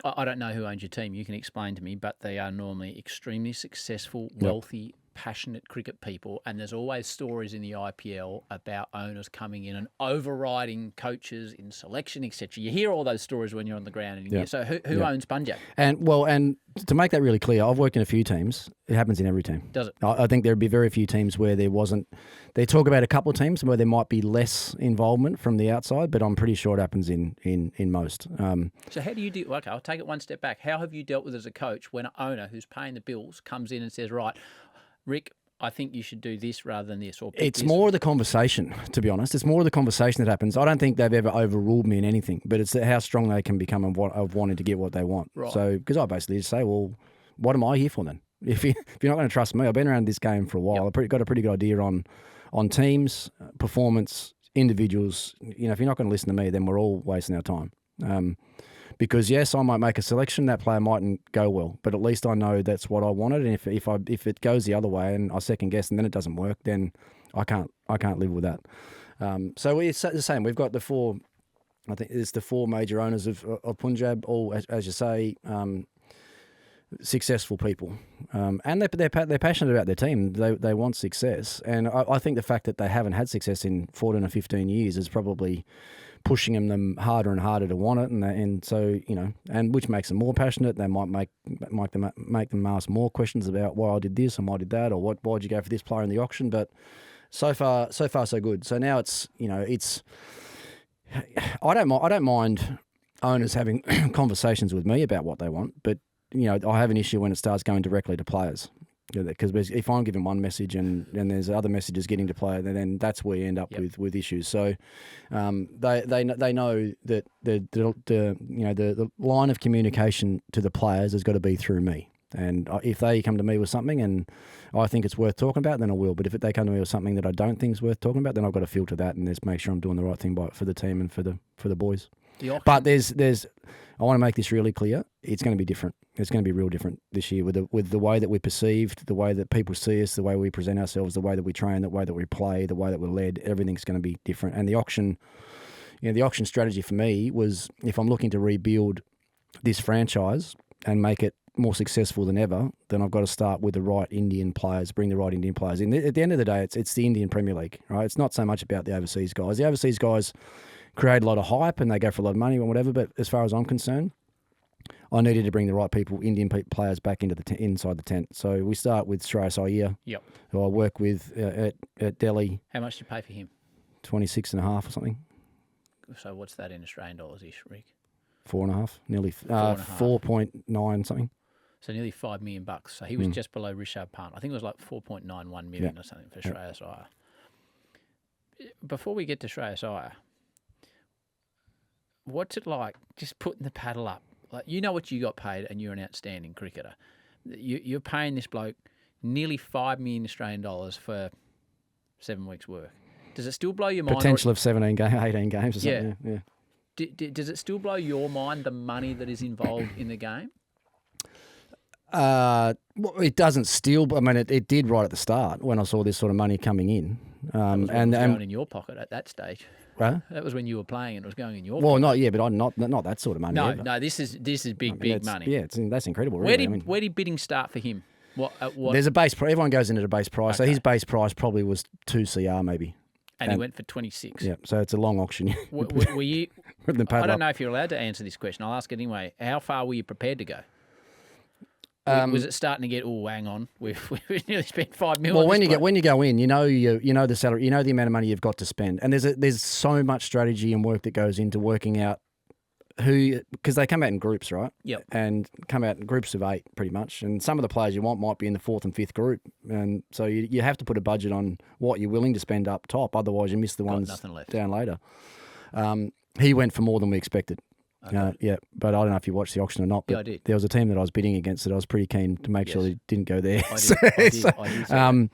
S2: I don't know who owns your team. You can explain to me, but they are normally extremely successful, wealthy, passionate cricket people, and there's always stories in the IPL about owners coming in and overriding coaches in selection, etc. You hear all those stories when you're on the ground. And so who owns Punjab?
S1: And to make that really clear, I've worked in a few teams. It happens in every team.
S2: Does it?
S1: I think there'd be very few teams where there wasn't. They talk about a couple of teams where there might be less involvement from the outside, but I'm pretty sure it happens in most.
S2: So how do you do? Okay, I'll take it one step back. How have you dealt with as a coach when an owner who's paying the bills comes in and says, right, Rick, I think you should do this rather than this. Or
S1: it's more of the conversation, to be honest. It's more of the conversation that happens. I don't think they've ever overruled me in anything, but it's how strong they can become of wanting to get what they want.
S2: Right.
S1: So, because I basically just say, well, what am I here for then? If you're not going to trust me, I've been around this game for a while. I've got a pretty good idea on teams, performance, individuals. You know, if you're not going to listen to me, then we're all wasting our time. Because yes, I might make a selection, that player mightn't go well, but at least I know that's what I wanted. And if it goes the other way and I second guess and then it doesn't work, then I can't live with that. So it's the same. We've got the four. I think it's the four major owners of Punjab, all as you say, successful people, and they're passionate about their team. They want success, and I think the fact that they haven't had success in 14 or 15 years is probably pushing them harder and harder to want it, and so and which makes them more passionate. They might make them ask more questions about why I did this and why I did that, or why'd you go for this player in the auction. But so far so good. So now it's I don't mind owners having conversations with me about what they want, but I have an issue when it starts going directly to players. Because if I'm giving one message and there's other messages getting to player, then that's where you end up with issues. So they know that the line of communication to the players has got to be through me. And if they come to me with something and I think it's worth talking about, then I will. But if they come to me with something that I don't think is worth talking about, then I've got to filter that and just make sure I'm doing the right thing for the team and for the boys. But there's I want to make this really clear. It's going to be different. It's going to be real different this year with the way that we're perceived, the way that people see us, the way we present ourselves, the way that we train, the way that we play, the way that we're led. Everything's going to be different. And the auction strategy for me was, if I'm looking to rebuild this franchise and make it more successful than ever, then I've got to start with the right Indian players, bring the right Indian players in. At the end of the day, it's the Indian Premier League, right? It's not so much about the overseas guys. The overseas guys create a lot of hype and they go for a lot of money or whatever, but as far as I'm concerned, I needed to bring the right people, Indian players, back into inside the tent. So we start with Shreyas Iyer, who I work with at Delhi.
S2: How much do you pay for him?
S1: 26.5 or something.
S2: So what's that in Australian dollars-ish, Rick?
S1: 4.5, nearly 4.9 something.
S2: So nearly $5 million. So he was just below Rishabh Pant. I think it was like 4.91 million or something for Shreyas Iyer. Before we get to Shreyas Iyer, what's it like just putting the paddle up? Like, what you got paid and you're an outstanding cricketer. You're paying this bloke nearly $5 million Australian dollars for 7 weeks' work. Does it still blow your mind?
S1: Potential of 18 games or something. Yeah.
S2: Does it still blow your mind, the money that is involved in the game?
S1: Well, it doesn't still, but I mean, it did right at the start when I saw this sort of money coming in.
S2: And going in your pocket at that stage.
S1: Right?
S2: That was when you were playing and it was going in your pocket.
S1: Well, but not that sort of money.
S2: No, this is big money.
S1: Yeah, that's incredible. Really.
S2: Where did bidding start for him? What?
S1: There's a base price. Everyone goes into a base price.
S2: Okay.
S1: So his base price probably was 2 CR maybe.
S2: And he went for 26.
S1: Yeah, so it's a long auction.
S2: Were you? I don't know if you're allowed to answer this question. I'll ask it anyway. How far were you prepared to go? Was it starting to get? Oh, hang on, we've nearly spent $5 million.
S1: Well, when you go in, you know the salary, you know the amount of money you've got to spend, and there's so much strategy and work that goes into working out who, because they come out in groups, right?
S2: Yep.
S1: And come out in groups of 8, pretty much. And some of the players you want might be in the 4th and 5th group, and so you have to put a budget on what you're willing to spend up top. Otherwise, you miss the ones down later. He went for more than we expected. Okay. Yeah, but I don't know if you watched the auction or not. But
S2: yeah, I did.
S1: There was a team that I was bidding against that I was pretty keen to make sure they didn't go there.
S2: I did.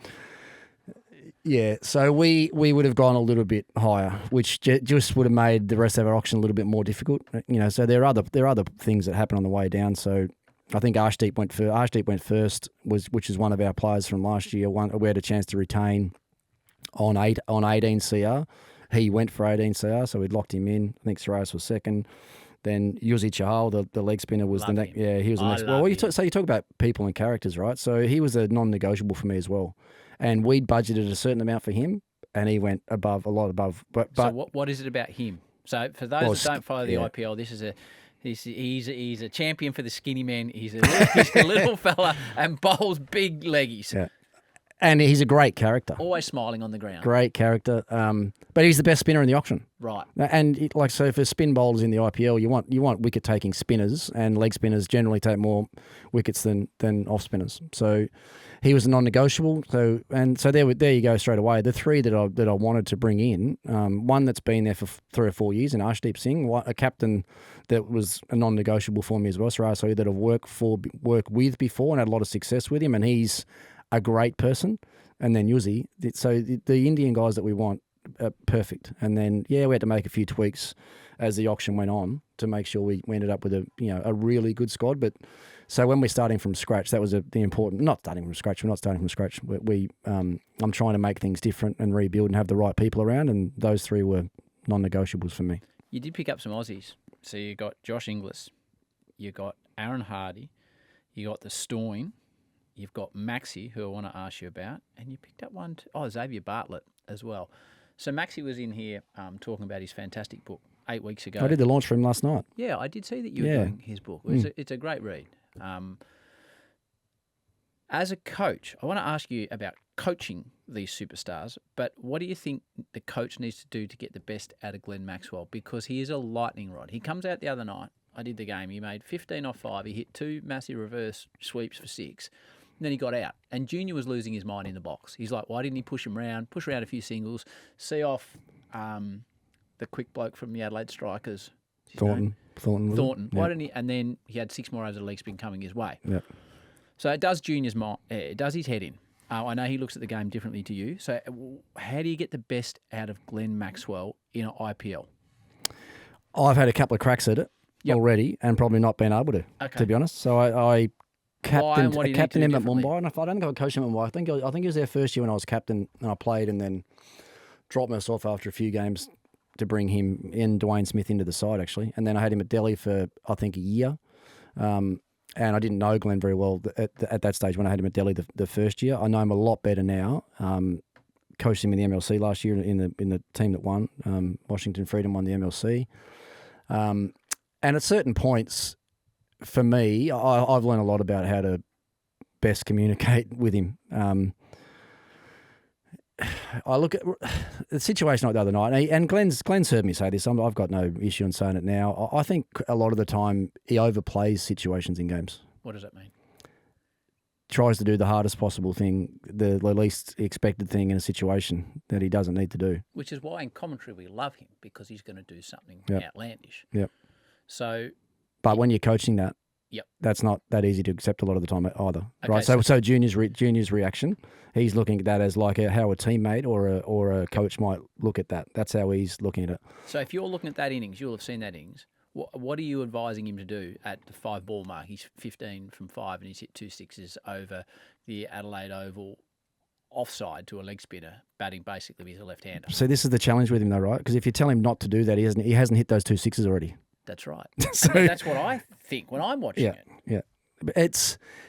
S1: Yeah, so we would have gone a little bit higher, which just would have made the rest of our auction a little bit more difficult. So there are other things that happen on the way down. So I think Arshdeep went first, which is one of our players from last year. We had a chance to retain on 18 CR. He went for 18 CR, so we'd locked him in. I think Sarayas was second. Then Yuzi Chahal, the leg spinner, was the next. Yeah, he was the next. Well, you talk about people and characters, right? So he was a non-negotiable for me as well, and we'd budgeted a certain amount for him, and he went a lot above. But
S2: so what is it about him? So for those that don't follow the IPL, this is he's a champion for the skinny men. He's a little fella and bowls big leggies.
S1: Yeah. And he's a great character.
S2: Always smiling on the ground.
S1: Great character. But he's the best spinner in the auction.
S2: Right.
S1: And so for spin bowlers in the IPL, you want wicket taking spinners, and leg spinners generally take more wickets than off spinners. So he was a non-negotiable. So there you go straight away. The 3 that I wanted to bring in, one that's been there for 3 or 4 years in Arshdeep Singh, a captain that was a non-negotiable for me as well. Saraswati that I've worked with before and had a lot of success with him, and he's a great person. And then Yuzi. So the Indian guys that we want are perfect. And then, we had to make a few tweaks as the auction went on to make sure we ended up with a really good squad. But so when we're starting from scratch, that was the important, not starting from scratch. We're not starting from scratch. I'm trying to make things different and rebuild and have the right people around. And those 3 were non-negotiables for me.
S2: You did pick up some Aussies. So you got Josh Inglis, you got Aaron Hardy, you got the Stoin, you've got Maxi, who I want to ask you about, and you picked up one, Xavier Bartlett as well. So Maxi was in here talking about his fantastic book 8 weeks ago.
S1: I did the launch for him last night.
S2: Yeah, I did see that you were doing his book. It's a great read. As a coach, I want to ask you about coaching these superstars, but what do you think the coach needs to do to get the best out of Glenn Maxwell? Because he is a lightning rod. He comes out the other night. I did the game. He made 15 off 5. He hit 2 massive reverse sweeps for 6. And then he got out. And Junior was losing his mind in the box. He's like, why didn't he push around a few singles, see off the quick bloke from the Adelaide Strikers?
S1: Thornton.
S2: Why didn't he? And then he had 6 more overs of leg spin coming his way.
S1: Yeah.
S2: So it does Junior's mind. It does his head in. I know he looks at the game differently to you. So how do you get the best out of Glenn Maxwell in an IPL?
S1: I've had a couple of cracks at it already and probably not been able to be honest. So I captained him at Mumbai, and I don't think I coached him at Mumbai. I think he was there first year when I was captain, and I played, and then dropped myself after a few games to bring him in, Dwayne Smith, into the side actually, and then I had him at Delhi for I think a year, and I didn't know Glenn very well at that stage when I had him at Delhi the first year. I know him a lot better now. Coached him in the MLC last year in the team that won. Washington Freedom won the MLC, and at certain points, for me, I've learned a lot about how to best communicate with him. I look at the situation like the other night, and Glenn's heard me say this. I've got no issue in saying it now. I think a lot of the time he overplays situations in games.
S2: What does that mean?
S1: Tries to do the hardest possible thing, the least expected thing in a situation that he doesn't need to do.
S2: Which is why in commentary we love him, because he's going to do something outlandish.
S1: Yep.
S2: So...
S1: But when you're coaching that, that's not that easy to accept a lot of the time either, okay, right? So Junior's reaction, he's looking at that as like how a teammate or a coach might look at that. That's how he's looking at it.
S2: So if you're looking at that innings, you'll have seen that innings. What are you advising him to do at the 5 ball mark? He's 15 from 5 and he's hit 2 6s over the Adelaide Oval offside to a leg spinner, batting basically with a left-hander.
S1: So this is the challenge with him though, right? Because if you tell him not to do that, he hasn't hit those 2 6s already.
S2: That's right. So, that's what I think when I'm watching it.
S1: Yeah.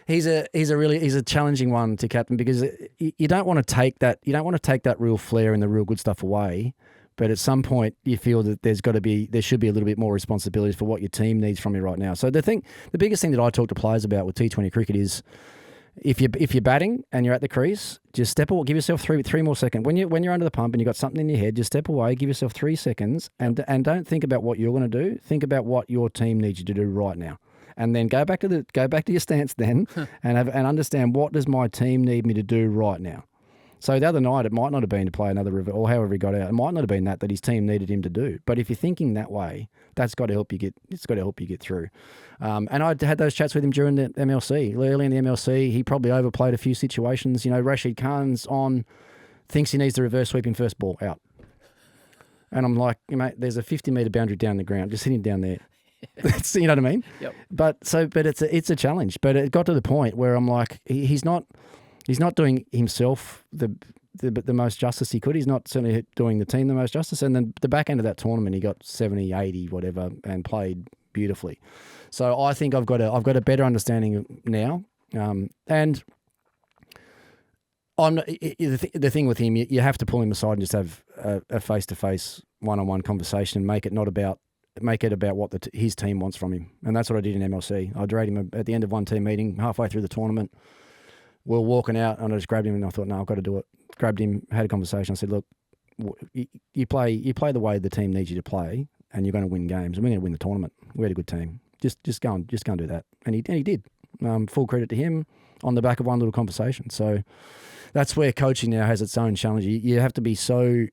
S1: He's a challenging one to captain, because you don't want to take that real flair and the real good stuff away, But at some point, you feel that there should be a little bit more responsibility for what your team needs from you right now. So the biggest thing that I talk to players about with T20 cricket is if you're batting and you're at the crease, just step away, give yourself three more seconds. When you're under the pump and you've got something in your head, just step away, give yourself 3 seconds, and don't think about what you're going to do. Think about what your team needs you to do right now. And then go back to your stance then and understand, what does my team need me to do right now. So the other night, it might not have been to play another river or however he got out. It might not have been that his team needed him to do. But if you're thinking that way, that's got to help you get. It's got to help you get through. And I had those chats with him during the MLC. Early in the MLC, he probably overplayed a few situations. Rashid Khan's thinks he needs to reverse sweep him first ball out. And I'm like, mate, there's a 50-metre boundary down the ground. Just hit him down there. You know what I mean?
S2: Yep.
S1: But it's a challenge. But it got to the point where I'm like, he's not doing himself the most justice he could. He's not certainly doing the team the most justice. And then the back end of that tournament, he got 70, 80, whatever, and played beautifully. So I think I've got a better understanding now. And the thing with him, you have to pull him aside and just have a face-to-face, one-on-one conversation and make it about what his team wants from him. And that's what I did in MLC. I dragged him at the end of one team meeting, halfway through the tournament. We were walking out, and I just grabbed him, and I thought, no, I've got to do it. Grabbed him, had a conversation. I said, look, you play the way the team needs you to play, and you're going to win games, and we're going to win the tournament. We had a good team. Just go and do that. And he did. Full credit to him on the back of one little conversation. So that's where coaching now has its own challenge. You have to be so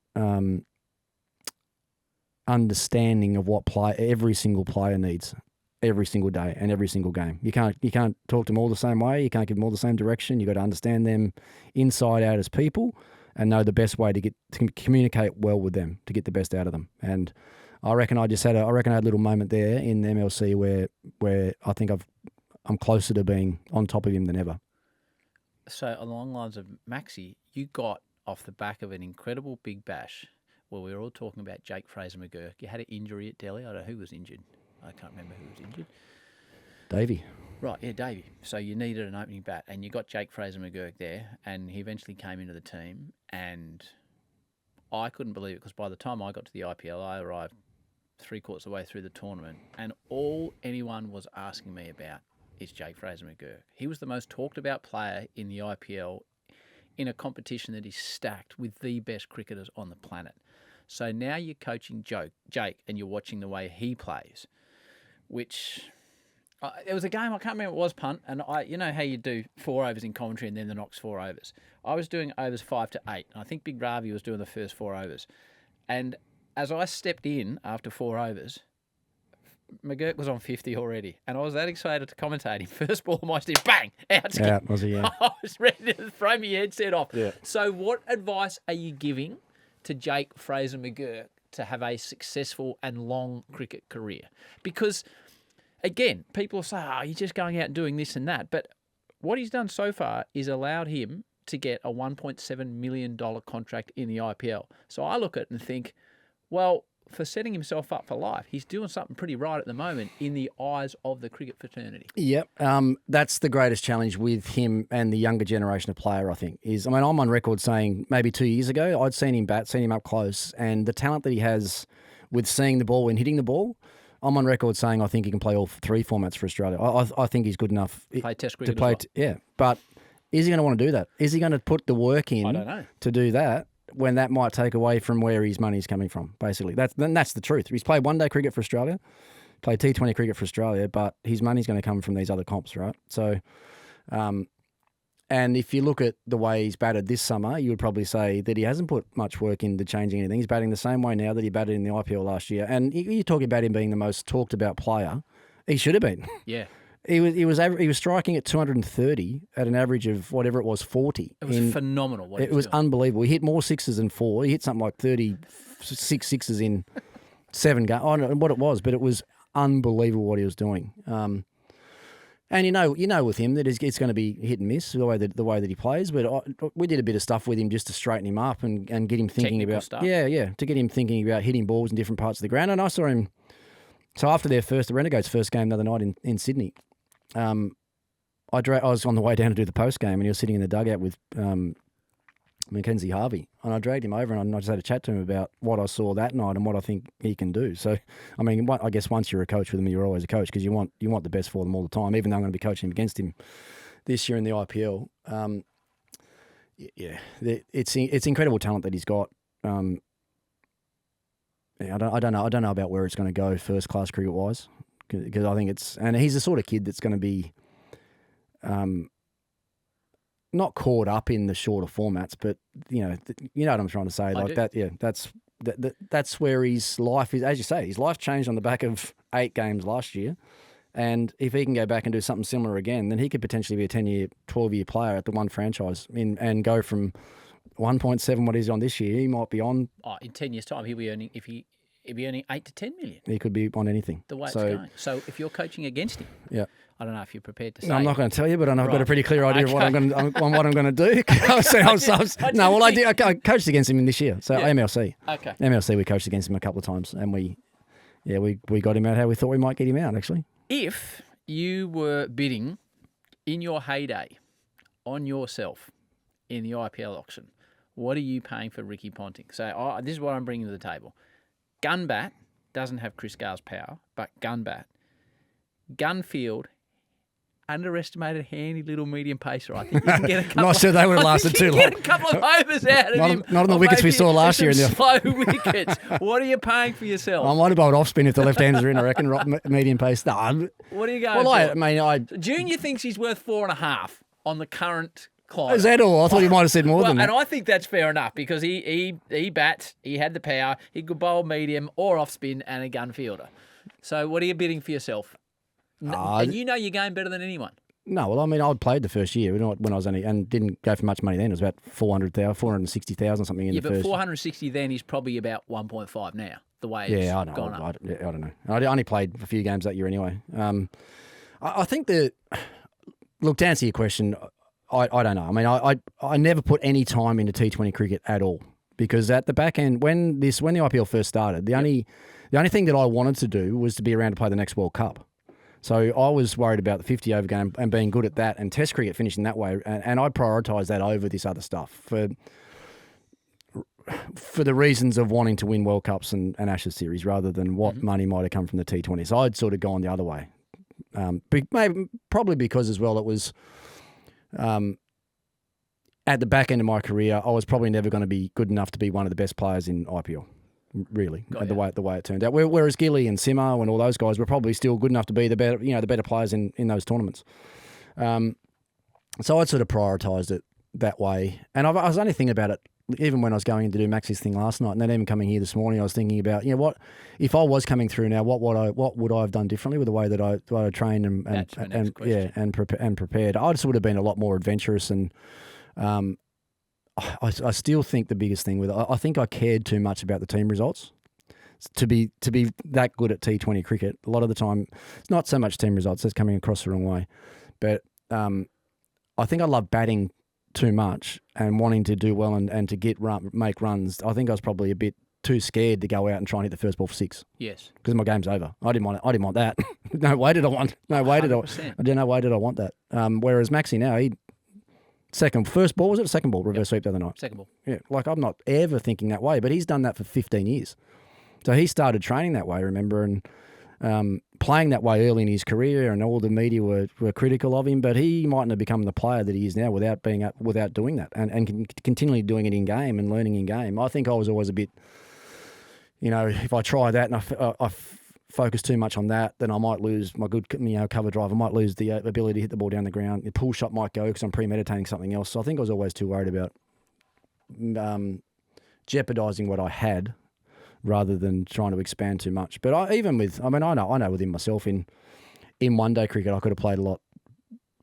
S1: understanding of what every single player needs every single day and every single game. You can't talk to them all the same way. You can't give them all the same direction. You've got to understand them inside out as people and know the best way to communicate well with them to get the best out of them. And I reckon I had a little moment there in the MLC where I think I'm closer to being on top of him than ever.
S2: So along the lines of Maxi, you got off the back of an incredible big bash where we were all talking about Jake Fraser-McGurk. You had an injury at Delhi. I don't know who was injured. I can't remember who was injured.
S1: Davey.
S2: Right, yeah, Davey. So you needed an opening bat, and you got Jake Fraser-McGurk there, and he eventually came into the team, and I couldn't believe it because by the time I got to the IPL, I arrived 3/4 of the way through the tournament, and all anyone was asking me about is Jake Fraser-McGurk. He was the most talked about player in the IPL in a competition that is stacked with the best cricketers on the planet. So now you're coaching Jake, and you're watching the way he plays, which it was a game, I can't remember what it was, punt, and you know how you do 4 overs in commentary and then the knocks 4 overs. I was doing overs 5 to 8, and I think Big Ravi was doing the first 4 overs. And as I stepped in after 4 overs, McGurk was on 50 already, and I was that excited to commentate him. First ball, my stick, bang, out.
S1: Yeah, was he? Yeah.
S2: I was ready to throw my headset off.
S1: Yeah.
S2: So what advice are you giving to Jake Fraser-McGurk to have a successful and long cricket career? Because, again, people say, you're just going out and doing this and that. But what he's done so far is allowed him to get a $1.7 million contract in the IPL. So I look at it and think, well, for setting himself up for life, he's doing something pretty right at the moment in the eyes of the cricket fraternity.
S1: Yep. That's the greatest challenge with him and the younger generation of player, I think, I'm on record saying maybe 2 years ago, I'd seen him up close, and the talent that he has with seeing the ball and hitting the ball, I'm on record saying I think he can play all 3 formats for Australia. I think he's good enough
S2: Play Test cricket
S1: to play.
S2: as well.
S1: Yeah. But is he going to want to do that? Is he going to put the work in
S2: I don't know.
S1: to do that? When that might take away from where his money's coming from, basically. That's the truth. He's played one-day cricket for Australia, played T20 cricket for Australia, but his money's going to come from these other comps, right? So, and if you look at the way he's batted this summer, you would probably say that he hasn't put much work into changing anything. He's batting the same way now that he batted in the IPL last year. And you're talking about him being the most talked about player. He should have been.
S2: Yeah.
S1: He was striking at 230 at an average of whatever it was, 40.
S2: It was phenomenal.
S1: It was unbelievable. He hit more 6s than 4. He hit something like 36 6s in 7 games. I don't know what it was, but it was unbelievable what he was doing. And you know with him that it's going to be hit and miss the way that he plays. But we did a bit of stuff with him just to straighten him up and get him thinking
S2: Technical
S1: about
S2: stuff.
S1: to get him thinking about hitting balls in different parts of the ground. And I saw him. So after the Renegades' first game the other night in Sydney. I was on the way down to do the post game, and he was sitting in the dugout with Mackenzie Harvey, and I dragged him over and I just had a chat to him about what I saw that night and what I think he can do. So, I mean, I guess once you're a coach with him, you're always a coach because you want the best for them all the time. Even though I'm going to be coaching against him this year in the IPL, it's incredible talent that he's got. I don't know about where it's going to go first class cricket wise, because I think and he's the sort of kid that's going to be. Not caught up in the shorter formats, but you know what I'm trying to say. Like that, yeah. That's where his life is. As you say, his life changed on the back of 8 games last year, and if he can go back and do something similar again, then he could potentially be a 10-year, 12-year player at the one franchise and go from 1.7 what he's on this year. He might be on.
S2: In 10 years' time, he'll be earning he'll be earning 8 to 10 million.
S1: He could be on anything.
S2: The way it's going. So if you're coaching against him,
S1: yeah.
S2: I don't know if you're prepared to say.
S1: No, I'm not going to tell you, but I've got a pretty clear idea of what I'm going to do. I coached against him in this year. So MLC.
S2: Okay.
S1: MLC, we coached against him a couple of times, and we got him out how we thought we might get him out. Actually,
S2: if you were bidding in your heyday on yourself in the IPL auction, what are you paying for Ricky Ponting? So this is what I'm bringing to the table. Gun bat doesn't have Chris Gale's power, but gun bat, gun field. Underestimated, handy little medium pacer. I think you can get a couple.
S1: Not sure they would have lasted too long.
S2: Get a couple of overs out of him.
S1: Not on the wickets we saw last year.
S2: Slow wickets. What are you paying for yourself?
S1: I might have bowled off spin if the left-handers are in. I reckon medium pace. No,
S2: what are you going?
S1: Well,
S2: Junior thinks he's worth 4.5 on the current climate.
S1: Is that all? I thought you might have said more than that.
S2: And I think that's fair enough because he bats. He had the power. He could bowl medium or off spin and a gun fielder. So what are you bidding for yourself? And you know your game better than anyone.
S1: No, well, I mean, I played the first year when I was only and didn't go for much money then. It was about 460,000 something in the first.
S2: Yeah, but 460 then is probably about 1.5 now. The way it's gone up.
S1: I don't know. I only played a few games that year anyway. I think that look, to answer your question, I don't know. I mean, I never put any time into T20 cricket at all because at the back end when the IPL first started, the only thing that I wanted to do was to be around to play the next World Cup. So I was worried about the 50 over game and being good at that and Test cricket finishing that way, and I prioritised that over this other stuff for the reasons of wanting to win World Cups and Ashes series rather than what money might have come from the T20. So I'd sort of gone the other way, probably because as well it was at the back end of my career I was probably never going to be good enough to be one of the best players in IPL. Really, the way it turned out. Whereas Gilly and Simo and all those guys were probably still good enough to be the better players in those tournaments. So I'd sort of prioritised it that way. And I was only thinking about it even when I was going in to do Max's thing last night, and then even coming here this morning, I was thinking about what if I was coming through now, what would I have done differently with the way that I trained and prepared? I just would have been a lot more adventurous and. I still think the biggest thing with it, I think I cared too much about the team results to be that good at T20 cricket. A lot of the time, it's not so much team results. That's coming across the wrong way. But I think I love batting too much and wanting to do well and to make runs. I think I was probably a bit too scared to go out and try and hit the first ball for 6.
S2: Yes.
S1: Because my game's over. I didn't want that. No way did I want that. Whereas Maxi now, first ball, was it a second ball? Reverse sweep the other night.
S2: Second ball.
S1: Yeah, like I'm not ever thinking that way, but he's done that for 15 years. So he started training that way, remember, and playing that way early in his career, and all the media were critical of him, but he mightn't have become the player that he is now without doing that and continually doing it in game and learning in game. I think I was always a bit, if I try that and I focus too much on that, then I might lose my good cover drive. I might lose the ability to hit the ball down the ground. The pull shot might go because I'm premeditating something else. So I think I was always too worried about jeopardising what I had rather than trying to expand too much. But I know within myself in one-day cricket I could have played a lot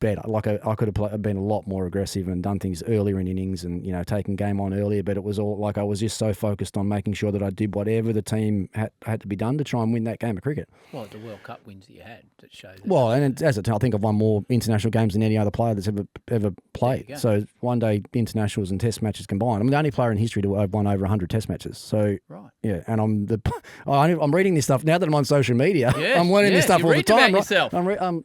S1: better. Like I could have been a lot more aggressive and done things earlier in innings and taken game on earlier. But it was all like I was just so focused on making sure that I did whatever the team had to be done to try and win that game of cricket.
S2: Well, the World Cup wins that you had that shows.
S1: Well, and as I think I've won more international games than any other player that's ever played. So one-day internationals and Test matches combined. I'm the only player in history to have won over 100 Test matches. So
S2: right,
S1: yeah, and I'm reading this stuff now that I'm on social media.
S2: Yes,
S1: I'm learning this stuff all the time.
S2: About yourself.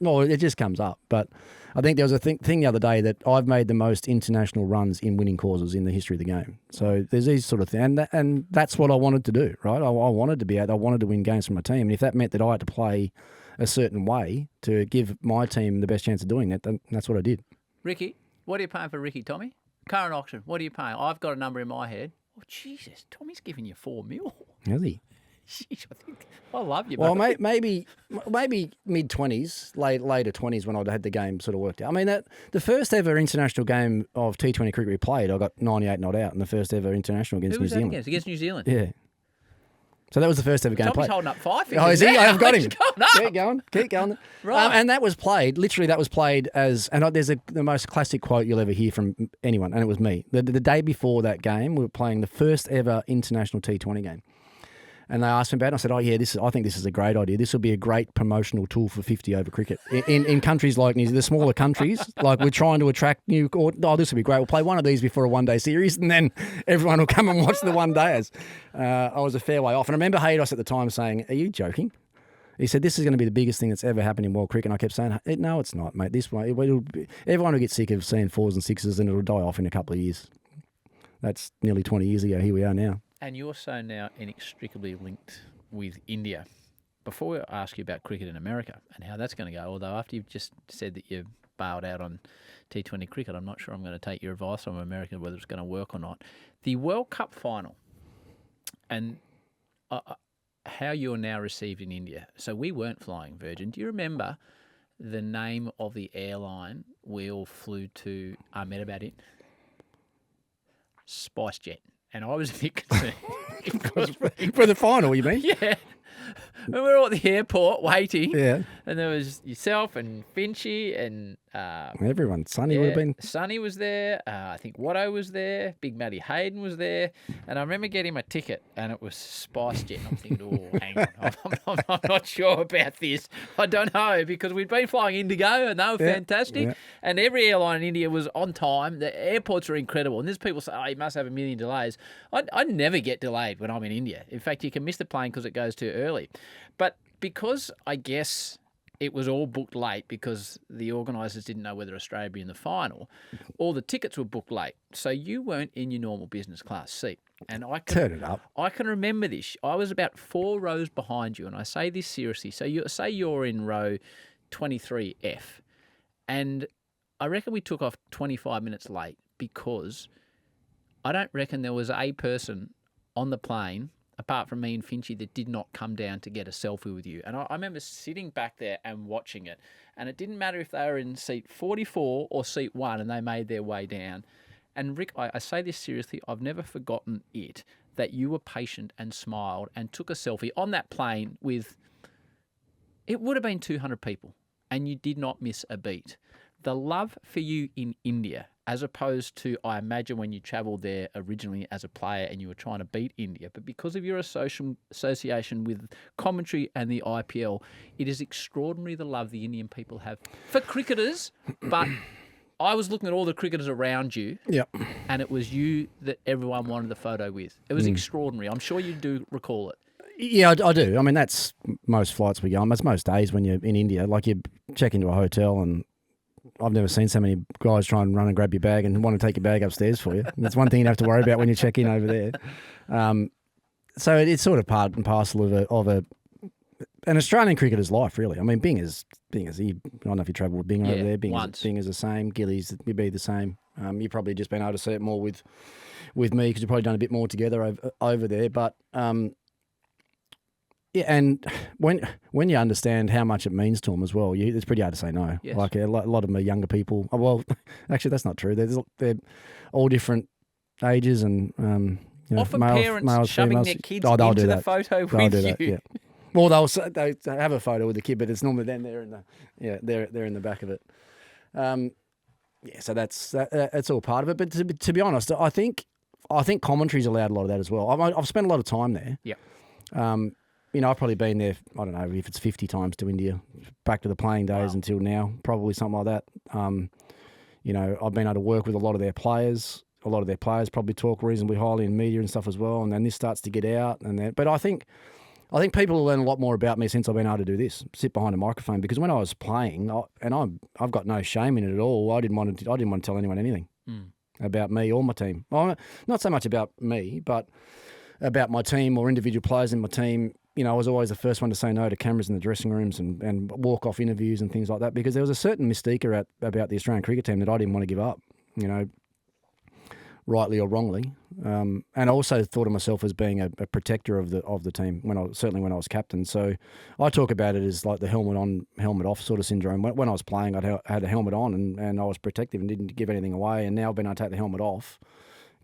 S1: No, it just comes up, but. I think there was a thing the other day that I've made the most international runs in winning causes in the history of the game. So there's these sort of things, and that's what I wanted to do, right? I wanted to be out. I wanted to win games for my team, and if that meant that I had to play a certain way to give my team the best chance of doing that, then that's what I did.
S2: Ricky, what are you paying for Ricky, Tommy? Current auction, what are you paying? I've got a number in my head. Oh, Jesus, Tommy's giving you $4 million.
S1: Has he?
S2: Jeez, I love you,
S1: Well,
S2: mate.
S1: maybe mid-20s, later 20s when I'd had the game sort of worked out. I mean, the first ever international game of T20 cricket we played, I got 98 not out in the first ever international against
S2: Who
S1: New
S2: was that
S1: Zealand.
S2: against New Zealand?
S1: Yeah. So that was the first ever game
S2: Tommy's
S1: played.
S2: holding up 5 fingers.
S1: Oh, is he?
S2: now.
S1: I've got him.
S2: He's going up.
S1: Keep going.
S2: Right.
S1: And that was played as, and there's the most classic quote you'll ever hear from anyone, and it was me. The day before that game, we were playing the first ever international T20 game. And they asked me about it. And I said, "Oh yeah, I think this is a great idea. This will be a great promotional tool for 50 over cricket in countries like New Zealand, the smaller countries. Like we're trying to attract new. This will be great. We'll play one of these before a one-day series, and then everyone will come and watch the one-dayers." I was a fair way off, and I remember Haydos at the time saying, "Are you joking?" He said, "This is going to be the biggest thing that's ever happened in world cricket." And I kept saying, "No, it's not, mate. This one, everyone will get sick of seeing 4s and 6s, and it'll die off in a couple of years." That's nearly 20 years ago. Here we are now.
S2: And you're so now inextricably linked with India. Before we ask you about cricket in America and how that's going to go, although after you've just said that you've bailed out on T20 cricket, I'm not sure I'm going to take your advice on America, whether it's going to work or not. The World Cup final and how you're now received in India. So we weren't flying Virgin. Do you remember the name of the airline we all flew to Ahmedabad in? SpiceJet. And I was a bit concerned.
S1: For the final, you mean?
S2: Yeah. When we were all at the airport waiting,
S1: Yeah.
S2: and there was yourself and Finchy and
S1: Everyone. Sonny would have been.
S2: Sonny was there. I think Watto was there. Big Matty Hayden was there. And I remember getting my ticket, and it was SpiceJet. And I'm thinking, oh, hang on. I'm not sure about this. I don't know, because we'd been flying Indigo, and they were fantastic. Yeah. And every airline in India was on time. The airports are incredible. And there's people say, oh, you must have a million delays. I never get delayed when I'm in India. In fact, you can miss the plane because it goes too early. But because I guess it was all booked late because the organisers didn't know whether Australia would be in the final, all the tickets were booked late. So you weren't in your normal business class seat. And
S1: Turn it up.
S2: I can remember this. I was about 4 rows behind you, and I say this seriously. So say you're in row 23F, and I reckon we took off 25 minutes late because I don't reckon there was a person on the plane apart from me and Finchy, that did not come down to get a selfie with you. And I remember sitting back there and watching it. And it didn't matter if they were in seat 44 or seat 1 and they made their way down. And Rick, I say this seriously, I've never forgotten it, that you were patient and smiled and took a selfie on that plane with, it would have been 200 people, and you did not miss a beat. The love for you in India, as opposed to, I imagine, when you travelled there originally as a player and you were trying to beat India, but because of your association with commentary and the IPL, it is extraordinary the love the Indian people have for cricketers. But I was looking at all the cricketers around you, and it was you that everyone wanted the photo with. It was extraordinary. I'm sure you do recall it.
S1: Yeah, I do. I mean, that's most flights we go on. That's most days when you're in India. Like, you check into a hotel, and I've never seen so many guys try and run and grab your bag and want to take your bag upstairs for you. That's one thing you have to worry about when you check in over there. So it's sort of part and parcel of an Australian cricketer's life, really. I mean, Bing is I don't know if you travel with Bing over there. Bing is the same. Gillies would be the same. You've probably just been able to see it more with me because you've probably done a bit more together over there. But yeah, and when you understand how much it means to them as well, it's pretty hard to say no.
S2: Yes.
S1: Like a lot of them are younger people. Well, actually, that's not true. They're all different ages and
S2: often parents shoving
S1: females.
S2: their kids into the photo with you.
S1: That, yeah. Well, they have a photo with the kid, but it's normally then they're in the back of it. So that's all part of it. But to be honest, I think commentary's allowed a lot of that as well. I've spent a lot of time there.
S2: Yeah.
S1: I've probably been there, I don't know if it's 50 times to India, back to the playing days until now, probably something like that. I've been able to work with a lot of their players. A lot of their players probably talk reasonably highly in media and stuff as well. And then this starts to get out. But I think I think people will learn a lot more about me since I've been able to do this, sit behind a microphone. Because when I was playing, I've got no shame in it at all. I didn't want to tell anyone anything about me or my team. Well, not so much about me, but about my team or individual players in my team. You know, I was always the first one to say no to cameras in the dressing rooms and walk off interviews and things like that, because there was a certain mystique about the Australian cricket team that I didn't want to give up. You know, rightly or wrongly, and I also thought of myself as being a protector of the team when I was captain. So I talk about it as like the helmet on, helmet off sort of syndrome. When I was playing, I had a helmet on and I was protective and didn't give anything away. And now when I take the helmet off,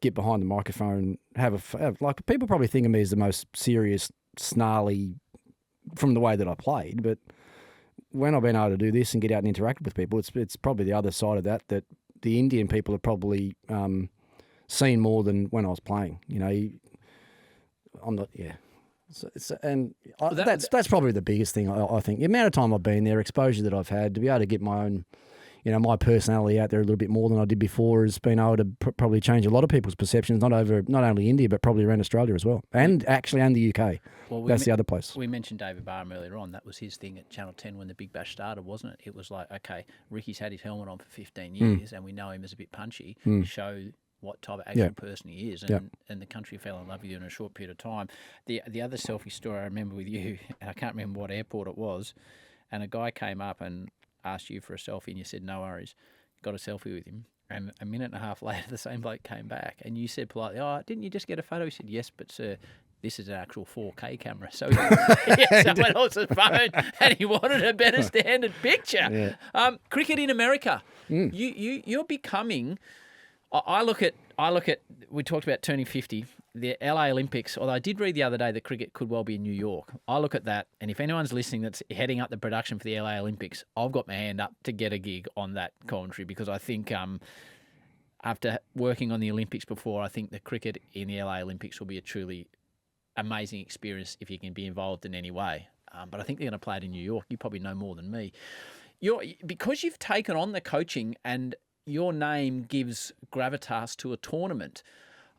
S1: get behind the microphone, have like people probably think of me as the most serious, snarly from the way that I played, but when I've been able to do this and get out and interact with people, it's probably the other side of that the Indian people have probably seen more than when I was playing. You know, I'm not, yeah. That's probably the biggest thing, I think. The amount of time I've been there, exposure that I've had, to be able to get my own, you know, my personality out there a little bit more than I did before has been able to probably change a lot of people's perceptions, not only India, but probably around Australia as well. And the UK. Well, that's the other place.
S2: We mentioned David Barham earlier on. That was his thing at Channel 10 when the Big Bash started, wasn't it? It was like, okay, Ricky's had his helmet on for 15 years and we know him as a bit punchy. Show what type of actual person he is, and the country fell in love with you in a short period of time. The other selfie story I remember with you, and I can't remember what airport it was, and a guy came up and asked you for a selfie, and you said, no worries, got a selfie with him. And a minute and a half later, the same bloke came back, and you said politely, oh, didn't you just get a photo? He said, yes, but sir, this is an actual 4K camera. So he had someone else's phone, and he wanted a better standard picture. Yeah. Cricket in America, you're becoming... I look at. We talked about turning 50. The LA Olympics. Although I did read the other day that cricket could well be in New York. I look at that, and if anyone's listening that's heading up the production for the LA Olympics, I've got my hand up to get a gig on that commentary, because I think after working on the Olympics before, I think the cricket in the LA Olympics will be a truly amazing experience if you can be involved in any way. But I think they're going to play it in New York. You probably know more than me. Because you've taken on the coaching and your name gives gravitas to a tournament.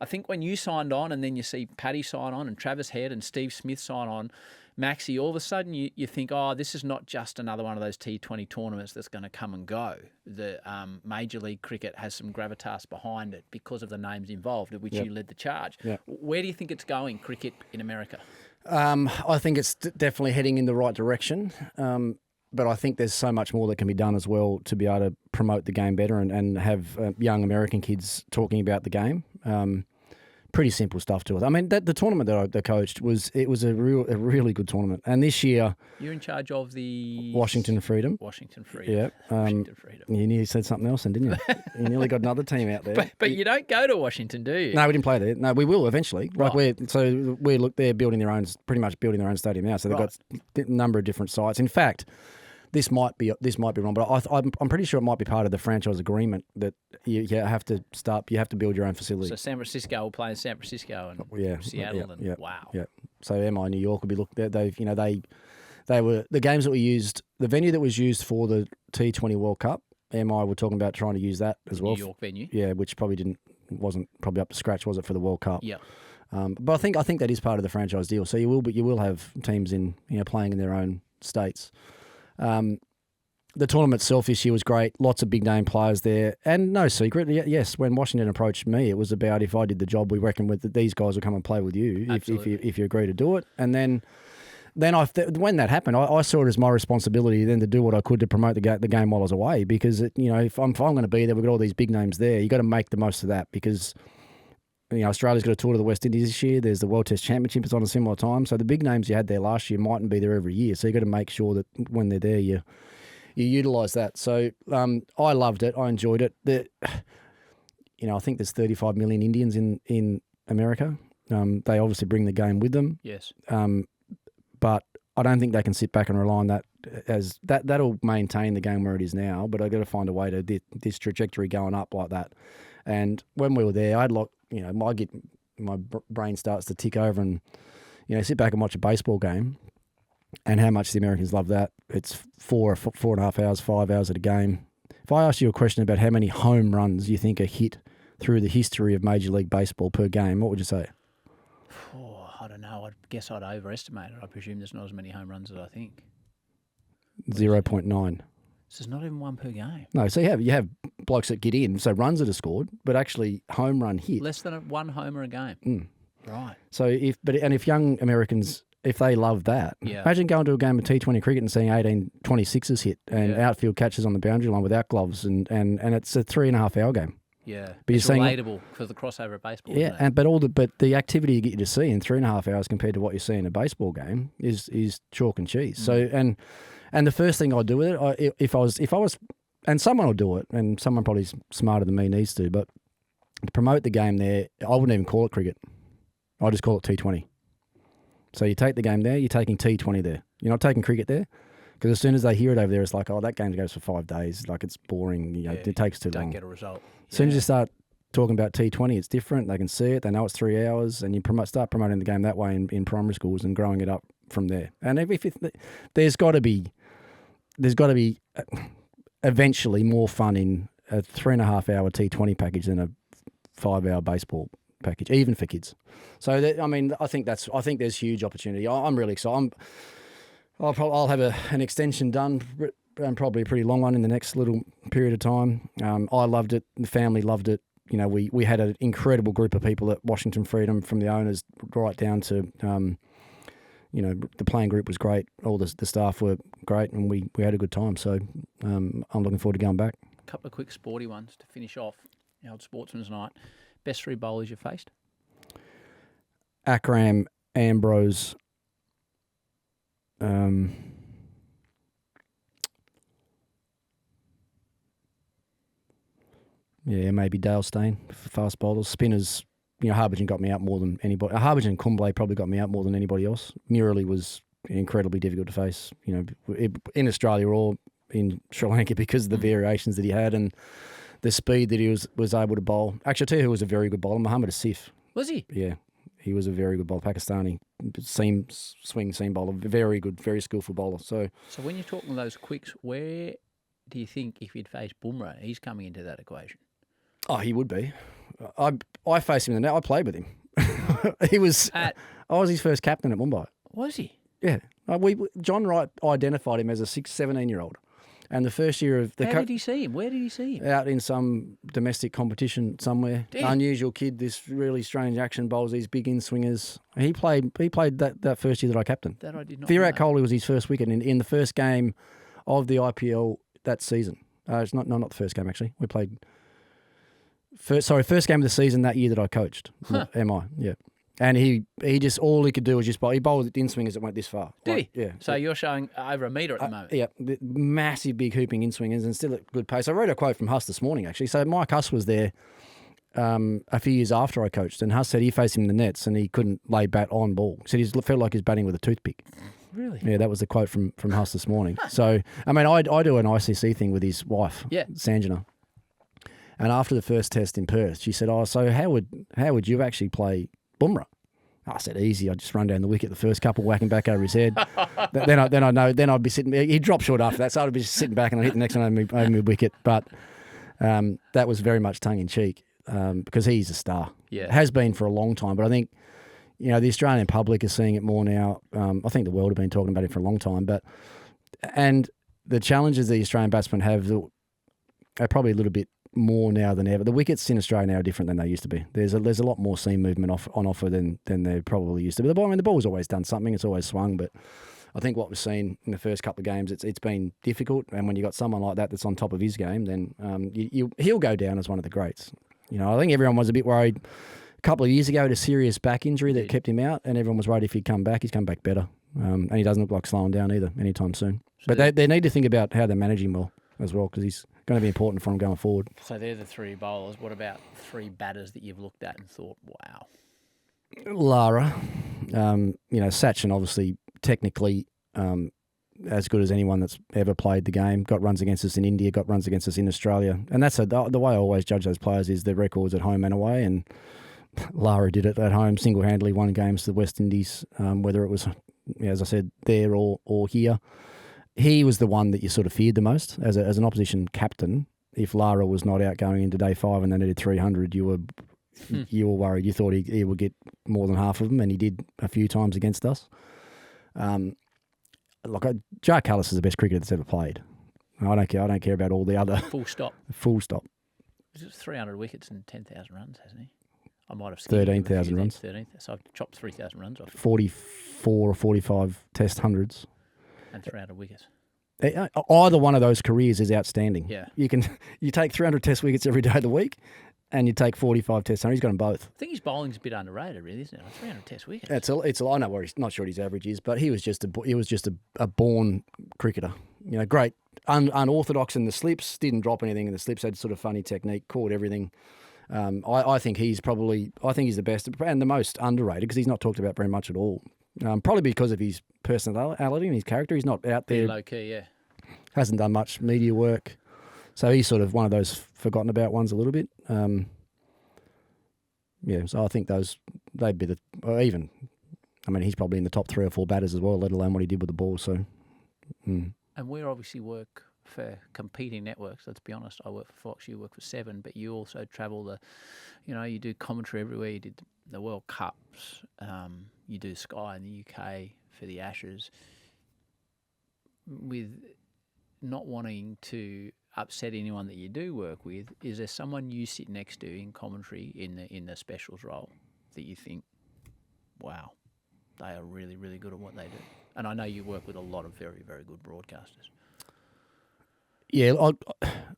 S2: I think when you signed on and then you see Paddy sign on and Travis Head and Steve Smith sign on, Maxie, all of a sudden you think, oh, this is not just another one of those T20 tournaments that's going to come and go. The Major League Cricket has some gravitas behind it because of the names involved, of which you led the charge. Yep. Where do you think it's going, cricket in America?
S1: I think it's definitely heading in the right direction. But I think there's so much more that can be done as well to be able to promote the game better and have young American kids talking about the game. Pretty simple stuff to it. I mean, the tournament that I coached was a really good tournament. And this year,
S2: you're in charge of the
S1: Washington Freedom.
S2: Yeah. Washington Freedom.
S1: You nearly said something else, then, didn't you? You nearly got another team out there.
S2: But you don't go to Washington, do you?
S1: No, we didn't play there. No, we will eventually. Right. They're building their own, pretty much building their own stadium now. So they've got a number of different sites. In fact, this might be wrong, but I'm pretty sure it might be part of the franchise agreement that you have to build your own facility.
S2: So San Francisco will play in San Francisco and Seattle wow. Yeah.
S1: So MI New York will be looked at. They were the games that were used, the venue that was used for the T20 World Cup. MI were talking about trying to use that as well.
S2: New York venue.
S1: Yeah, which wasn't probably up to scratch, was it, for the World Cup?
S2: Yeah.
S1: But I think that is part of the franchise deal. So you will have teams playing in their own states. The tournament itself this year was great. Lots of big name players there, and no secret. Yes, when Washington approached me, it was about if I did the job, we reckon these guys will come and play with you if you agree to do it. And then when that happened, I saw it as my responsibility then to do what I could to promote the game while I was away. Because if I'm going to be there, we've got all these big names there. You got to make the most of that because. Australia's got a tour to the West Indies this year. There's the World Test Championship. It's on a similar time. So the big names you had there last year mightn't be there every year. So you got to make sure that when they're there, you utilise that. So I loved it. I enjoyed it. I think there's 35 million Indians in America. They obviously bring the game with them.
S2: Yes.
S1: But I don't think they can sit back and rely on that as that'll maintain the game where it is now. But I've got to find a way to this trajectory going up like that. And when we were there, my brain starts to tick over and, sit back and watch a baseball game and how much the Americans love that. It's 4.5 hours, 5 hours at a game. If I asked you a question about how many home runs you think are hit through the history of Major League Baseball per game, what would you say?
S2: Oh, I don't know. I'd guess I'd overestimate it. I presume there's not as many home runs as I think.
S1: 0.9.
S2: So there's not even one per game.
S1: No, so you have blokes that get in, so runs that are scored, but actually home run hit.
S2: Less than one homer a game. Right.
S1: So if young Americans, if they love that, imagine going to a game of T20 cricket and seeing 18 26s hit and outfield catches on the boundary line without gloves, and it's a 3.5 hour game.
S2: Yeah,
S1: but
S2: it's relatable for the crossover of baseball.
S1: Yeah, but the activity you get to see in 3.5 hours compared to what you see in a baseball game is chalk and cheese. So and the first thing I'd do with it, if I was, and someone will do it, and someone probably smarter than me needs to, but to promote the game there, I wouldn't even call it cricket. I just call it T20. So you take the game there, you're taking T20 there. You're not taking cricket there, because as soon as they hear it over there, it's like, oh, that game goes for 5 days. Like, it's boring. It takes too long.
S2: Don't get a result.
S1: As soon as you start talking about T20, it's different. They can see it. They know it's 3 hours, and you start promoting the game that way in primary schools and growing it up from there. And there's got to be eventually more fun in a 3.5 hour T20 package than a 5 hour baseball package, even for kids. So I think there's huge opportunity. I'm really excited. I'll have an extension done, and probably a pretty long one in the next little period of time. I loved it. The family loved it. We had an incredible group of people at Washington Freedom, from the owners right down to the playing group was great. All the staff were great, and we had a good time. So I'm looking forward to going back.
S2: A couple of quick sporty ones to finish off the old Sportsman's Night. Best 3 bowlers you've faced?
S1: Akram, Ambrose, maybe Dale Steyn for fast bowlers. Spinners, Harbhajan got me out more than anybody. Harbhajan and Kumble probably got me out more than anybody else. Murali was incredibly difficult to face, in Australia or in Sri Lanka, because of the variations that he had and the speed that he was able to bowl. Actually, I'll tell you who was a very good bowler, Muhammad Asif.
S2: Was he?
S1: Yeah, he was a very good bowler, Pakistani swing seam bowler, very good, very skillful bowler. So
S2: when you're talking those quicks, where do you think if you'd faced Bumrah, he's coming into that equation?
S1: Oh, he would be. I faced him in the net. I played with him. I was his first captain at Mumbai.
S2: Was he?
S1: Yeah. John Wright identified him as a 17-year-old. And the first year of the...
S2: How did he see him? Where did he see him?
S1: Out in some domestic competition somewhere. Unusual kid, this really strange action bowls, these big in-swingers. He played that first year that I captained.
S2: That I did not
S1: Virat
S2: know.
S1: Kohli was his first wicket in the first game of the IPL that season. It's not the first game, actually. We played... First game of the season that year that I coached. MI, yeah. And he just, all he could do was just bowl. He bowled in-swingers that went this far.
S2: Did he?
S1: Yeah.
S2: So you're showing over a metre at the moment.
S1: Yeah, massive big hooping in-swingers and still at good pace. I wrote a quote from Huss this morning, actually. So Mike Huss was there a few years after I coached, and Huss said he faced him in the nets and he couldn't lay bat on ball. He said he felt like he was batting with a toothpick.
S2: Really?
S1: Yeah, that was the quote from Huss this morning. So, I do an ICC thing with his wife, Sanjana. And after the first test in Perth, she said, "Oh, so how would you actually play Bumrah?" I said, "Easy. I'd just run down the wicket the first couple, whacking back over his head. then I know. Then I'd be sitting. He'd drop short after that, so I'd be just sitting back and I'd hit the next one over my wicket." But that was very much tongue in cheek because he's a star.
S2: Yeah,
S1: has been for a long time. But I think the Australian public is seeing it more now. I think the world have been talking about it for a long time. And the challenges the Australian batsmen have are probably a little bit more now than ever. The wickets in Australia now are different than they used to be. There's a lot more seam movement on offer than there probably used to be. The ball's always done something. It's always swung, but I think what we've seen in the first couple of games, it's been difficult. And when you got someone like that that's on top of his game, then he'll go down as one of the greats. I think everyone was a bit worried a couple of years ago, had a serious back injury that kept him out, and everyone was worried if he'd come back. He's come back better, and he doesn't look like slowing down either anytime soon. But they need to think about how they manage him well as well, because he's going to be important for him going forward.
S2: So they're the 3 bowlers. What about 3 batters that you've looked at and thought, wow?
S1: Lara, Sachin obviously technically as good as anyone that's ever played the game. Got runs against us in India, got runs against us in Australia. And that's the way I always judge those players is their records at home and away. And Lara did it at home, single-handedly won games to the West Indies, whether it was, as I said, there or here. He was the one that you sort of feared the most as an opposition captain. If Lara was not out going into day 5 and they needed 300, you you were worried. You thought he would get more than half of them, and he did a few times against us. Look, Joe Cullis is the best cricketer that's ever played. I don't care about all the other.
S2: Full stop.
S1: Full stop.
S2: He's 300 wickets and 10,000 runs, hasn't he? I might have
S1: 13,000 runs.
S2: 13. So I've chopped 3,000 runs off.
S1: 44 or 45 Test hundreds.
S2: And 300 wickets.
S1: Either one of those careers is outstanding.
S2: Yeah.
S1: You take 300 Test wickets every day of the week, and you take 45 Test hundreds. He's got them both.
S2: I think his bowling's a bit underrated, really, isn't it? Like 300 Test wickets.
S1: I know where he's not sure what his average is, but he was just a born cricketer. Great, unorthodox in the slips. Didn't drop anything in the slips. Had sort of funny technique. Caught everything. I think he's the best and the most underrated because he's not talked about very much at all. Probably because of his personality and his character. He's not out there.
S2: Low key, yeah.
S1: Hasn't done much media work. So he's sort of one of those forgotten about ones a little bit. So I think they'd be he's probably in the top 3 or 4 batters as well, let alone what he did with the ball. So,
S2: And we obviously work for competing networks. Let's be honest. I work for Fox, you work for Seven, but you also travel you do commentary everywhere. You did the World Cups. You do Sky in the UK for the Ashes. With not wanting to upset anyone that you do work with, is there someone you sit next to in commentary in the specials role that you think, wow, they are really, really good at what they do? And I know you work with a lot of very, very good broadcasters.
S1: Yeah,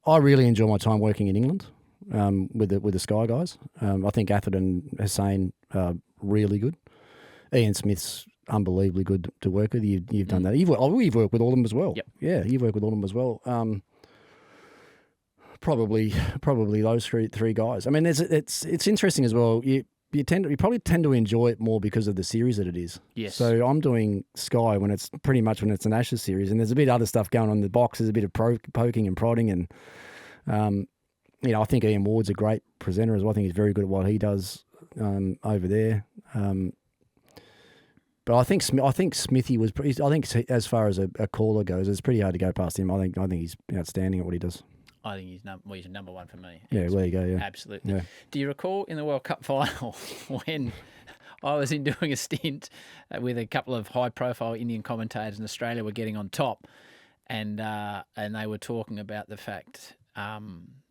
S1: I really enjoy my time working in England with the Sky guys. I think Atherton and Hussain are really good. Ian Smith's unbelievably good to work with. You've done that. You've worked with all of them as well.
S2: Yep.
S1: Yeah, you've worked with all of them as well. Probably those three guys. I mean, it's interesting as well. You probably tend to enjoy it more because of the series that it is.
S2: Yes.
S1: So I'm doing Sky when it's an Ashes series, and there's a bit of other stuff going on in the box. There's a bit of poking and prodding, and I think Ian Ward's a great presenter as well. I think he's very good at what he does over there. But I think Smithy was. I think as far as a caller goes, it's pretty hard to go past him. I think he's outstanding at what he does.
S2: I think he's number one for me.
S1: Yeah, there you go. Yeah,
S2: absolutely.
S1: Yeah.
S2: Do you recall in the World Cup final when I was in doing a stint with a couple of high-profile Indian commentators in Australia were getting on top, and they were talking about the fact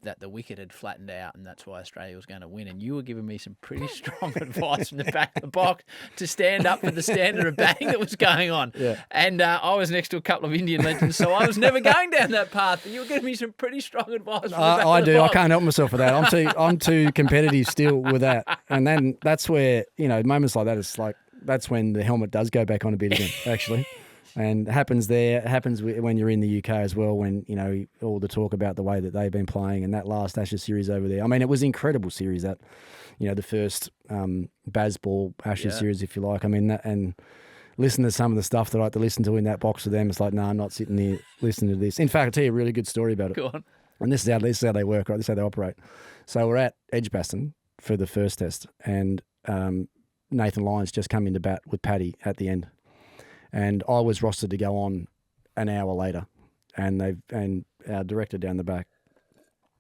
S2: that the wicket had flattened out, and that's why Australia was going to win. And you were giving me some pretty strong advice from the back of the box to stand up for the standard of batting that was going on.
S1: Yeah.
S2: And I was next to a couple of Indian legends, so I was never going down that path. But you were giving me some pretty strong advice from the back
S1: I
S2: of the
S1: do.
S2: box.
S1: I can't help myself with that. I'm too competitive still with that. And then that's where, moments like that, it's like, that's when the helmet does go back on a bit again, actually. And it happens there. It happens when you're in the UK as well, when, all the talk about the way that they've been playing and that last Ashes series over there. I mean, it was an incredible series, that, the first Bazball Ashes series, if you like. I mean, and listen to some of the stuff that I had to listen to in that box with them. It's like, no, I'm not sitting there listening to this. In fact, I'll tell you a really good story about it.
S2: Go on.
S1: And this is how they work, right? This is how they operate. So we're at Edgbaston for the first test, and Nathan Lyons just come into bat with Paddy at the end. And I was rostered to go on an hour later, and our director down the back,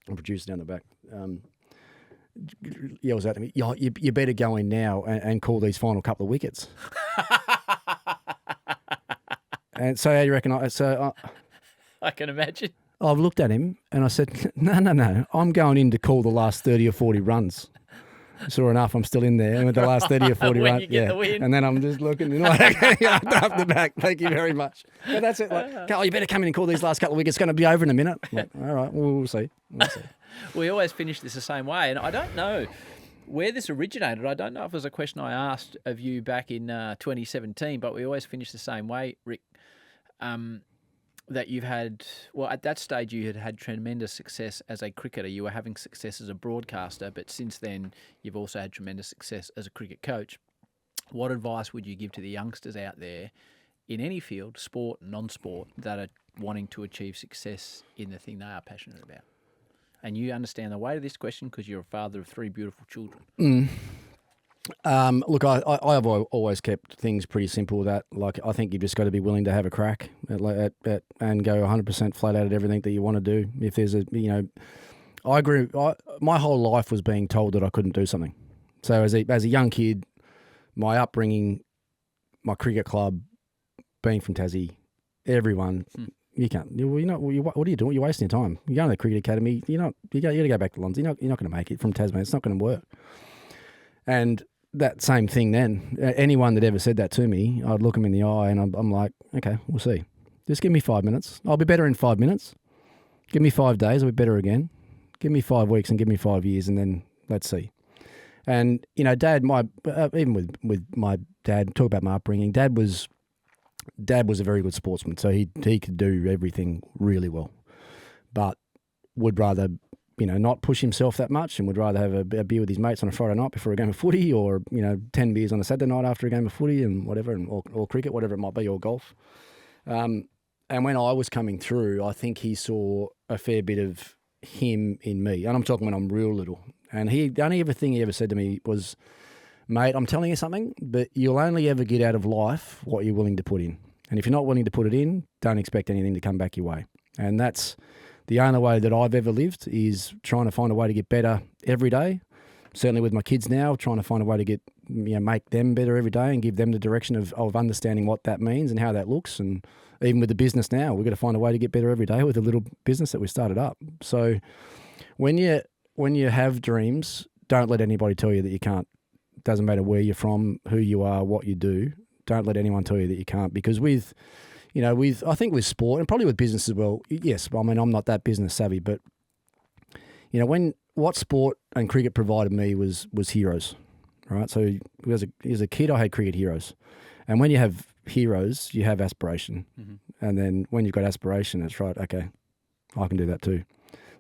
S1: and producer down the back, yells out to me, "You better go in now and call these final couple of wickets." And so how do you reckon?
S2: I can imagine.
S1: I've looked at him and I said, "No, I'm going in to call the last 30 or 40 runs." Sure enough, I'm still in there, and with the last 30 or 40
S2: When
S1: runs,
S2: you get the win.
S1: And then I'm just looking, up the back. Thank you very much. But that's it. Like, Carl, you better come in and call these last couple of wickets. It's going to be over in a minute. I'm like, all right, we'll see.
S2: We always finish this the same way, and I don't know where this originated. I don't know if it was a question I asked of you back in 2017, but we always finish the same way, Rick. That you've had, well, at that stage you had had tremendous success as a cricketer. You were having success as a broadcaster, but since then you've also had tremendous success as a cricket coach. What advice would you give to the youngsters out there in any field, sport, non-sport, that are wanting to achieve success in the thing they are passionate about? And you understand the weight of this question because you're a father of 3 beautiful children.
S1: Look, I've always kept things pretty simple. That, like, I think you've just got to be willing to have a crack at and go 100% flat out at everything that you want to do. If there's I agree. My whole life was being told that I couldn't do something. So as a young kid, my upbringing, my cricket club, being from Tassie, everyone, you can't. What are you doing? You're wasting your time. You're going to the cricket academy. You got to go back to London. You're not going to make it from Tasmania. It's not going to work. And that same thing then. Anyone that ever said that to me, I'd look them in the eye and I'm like, okay, we'll see. Just give me 5 minutes. I'll be better in 5 minutes. Give me 5 days. I'll be better again. Give me 5 weeks and give me 5 years, and then let's see. And Dad, even with my dad, talk about my upbringing. Dad was a very good sportsman, so he could do everything really well, but would rather not push himself that much, and would rather have a beer with his mates on a Friday night before a game of footy, or 10 beers on a Saturday night after a game of footy and whatever, or cricket, whatever it might be, or golf. And when I was coming through, I think he saw a fair bit of him in me, and I'm talking when I'm real little. And the only thing he ever said to me was, mate, I'm telling you something, but you'll only ever get out of life what you're willing to put in. And if you're not willing to put it in, don't expect anything to come back your way. And that's the only way that I've ever lived, is trying to find a way to get better every day. Certainly with my kids now, trying to find a way to get, make them better every day and give them the direction of understanding what that means and how that looks. And even with the business now, we've got to find a way to get better every day with the little business that we started up. So when you have dreams, don't let anybody tell you that you can't. Doesn't matter where you're from, who you are, what you do. Don't let anyone tell you that you can't, because I think with sport and probably with business as well. Yes, I mean, I'm not that business savvy, but what sport and cricket provided me was heroes, right? So as a kid, I had cricket heroes, and when you have heroes, you have aspiration, and then when you've got aspiration, it's right. Okay, I can do that too.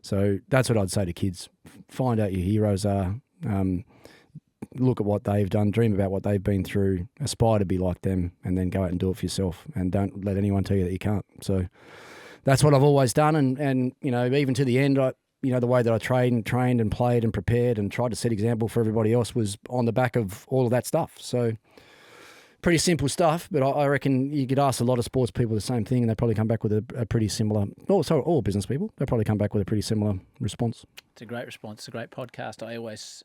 S1: So that's what I'd say to kids: find out your heroes are. Look at what they've done, dream about what they've been through, aspire to be like them, and then go out and do it for yourself. And don't let anyone tell you that you can't. So that's what I've always done. And even to the end, the way that I trained and played and prepared and tried to set example for everybody else was on the back of all of that stuff. So pretty simple stuff, but I reckon you could ask a lot of sports people the same thing, and they probably come back with a pretty similar. All business people, they probably come back with a pretty similar response.
S2: It's a great response. It's a great podcast. I always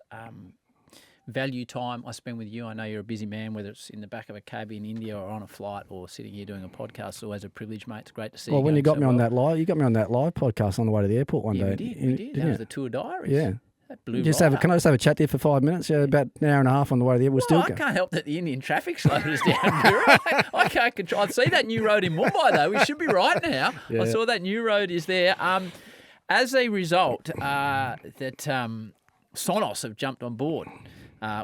S2: value time I spend with you. I know you're a busy man, whether it's in the back of a cab in India or on a flight or sitting here doing a podcast. It's always a privilege, mate. It's great to see you.
S1: Well, when you got me on that live podcast on the way to the airport one day.
S2: We did. That was the Tour Diaries.
S1: Yeah.
S2: That blew
S1: can I just have a chat there for 5 minutes? Yeah, about an hour and a half on the way to the airport.
S2: I can't help that the Indian traffic slowed us down. I can't control. I see that new road in Mumbai, though. We should be right now. Yeah. I saw that new road is there. As a result, Sonos have jumped on board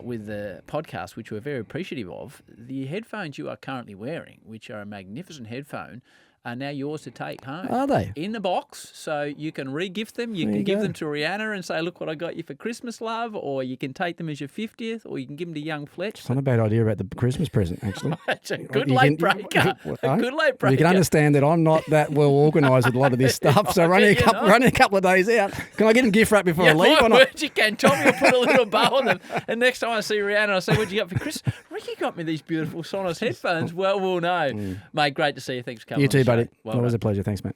S2: with the podcast, which we're very appreciative of. The headphones you are currently wearing, which are a magnificent headphone, are now yours to take home.
S1: Are they?
S2: In the box, so you can re-gift them. You can give them to Rihanna and say, look what I got you for Christmas, love, or you can take them as your 50th, or you can give them to young Fletch.
S1: It's not a bad idea about the Christmas present, actually.
S2: It's a good late breaker. Good late breaker.
S1: You can understand that I'm not that well organised with a lot of this stuff, so running a couple of days out. Can I get them gift wrapped before I leave?
S2: My word, you can. Tommy will put a little bow on them. And next time I see Rihanna, I say, what'd you got for Christmas? Ricky got me these beautiful Sonos headphones. Well, we'll know. Mate, great to see you. Thanks for coming on.
S1: You too, buddy.
S2: Well
S1: Always a pleasure. Thanks, mate.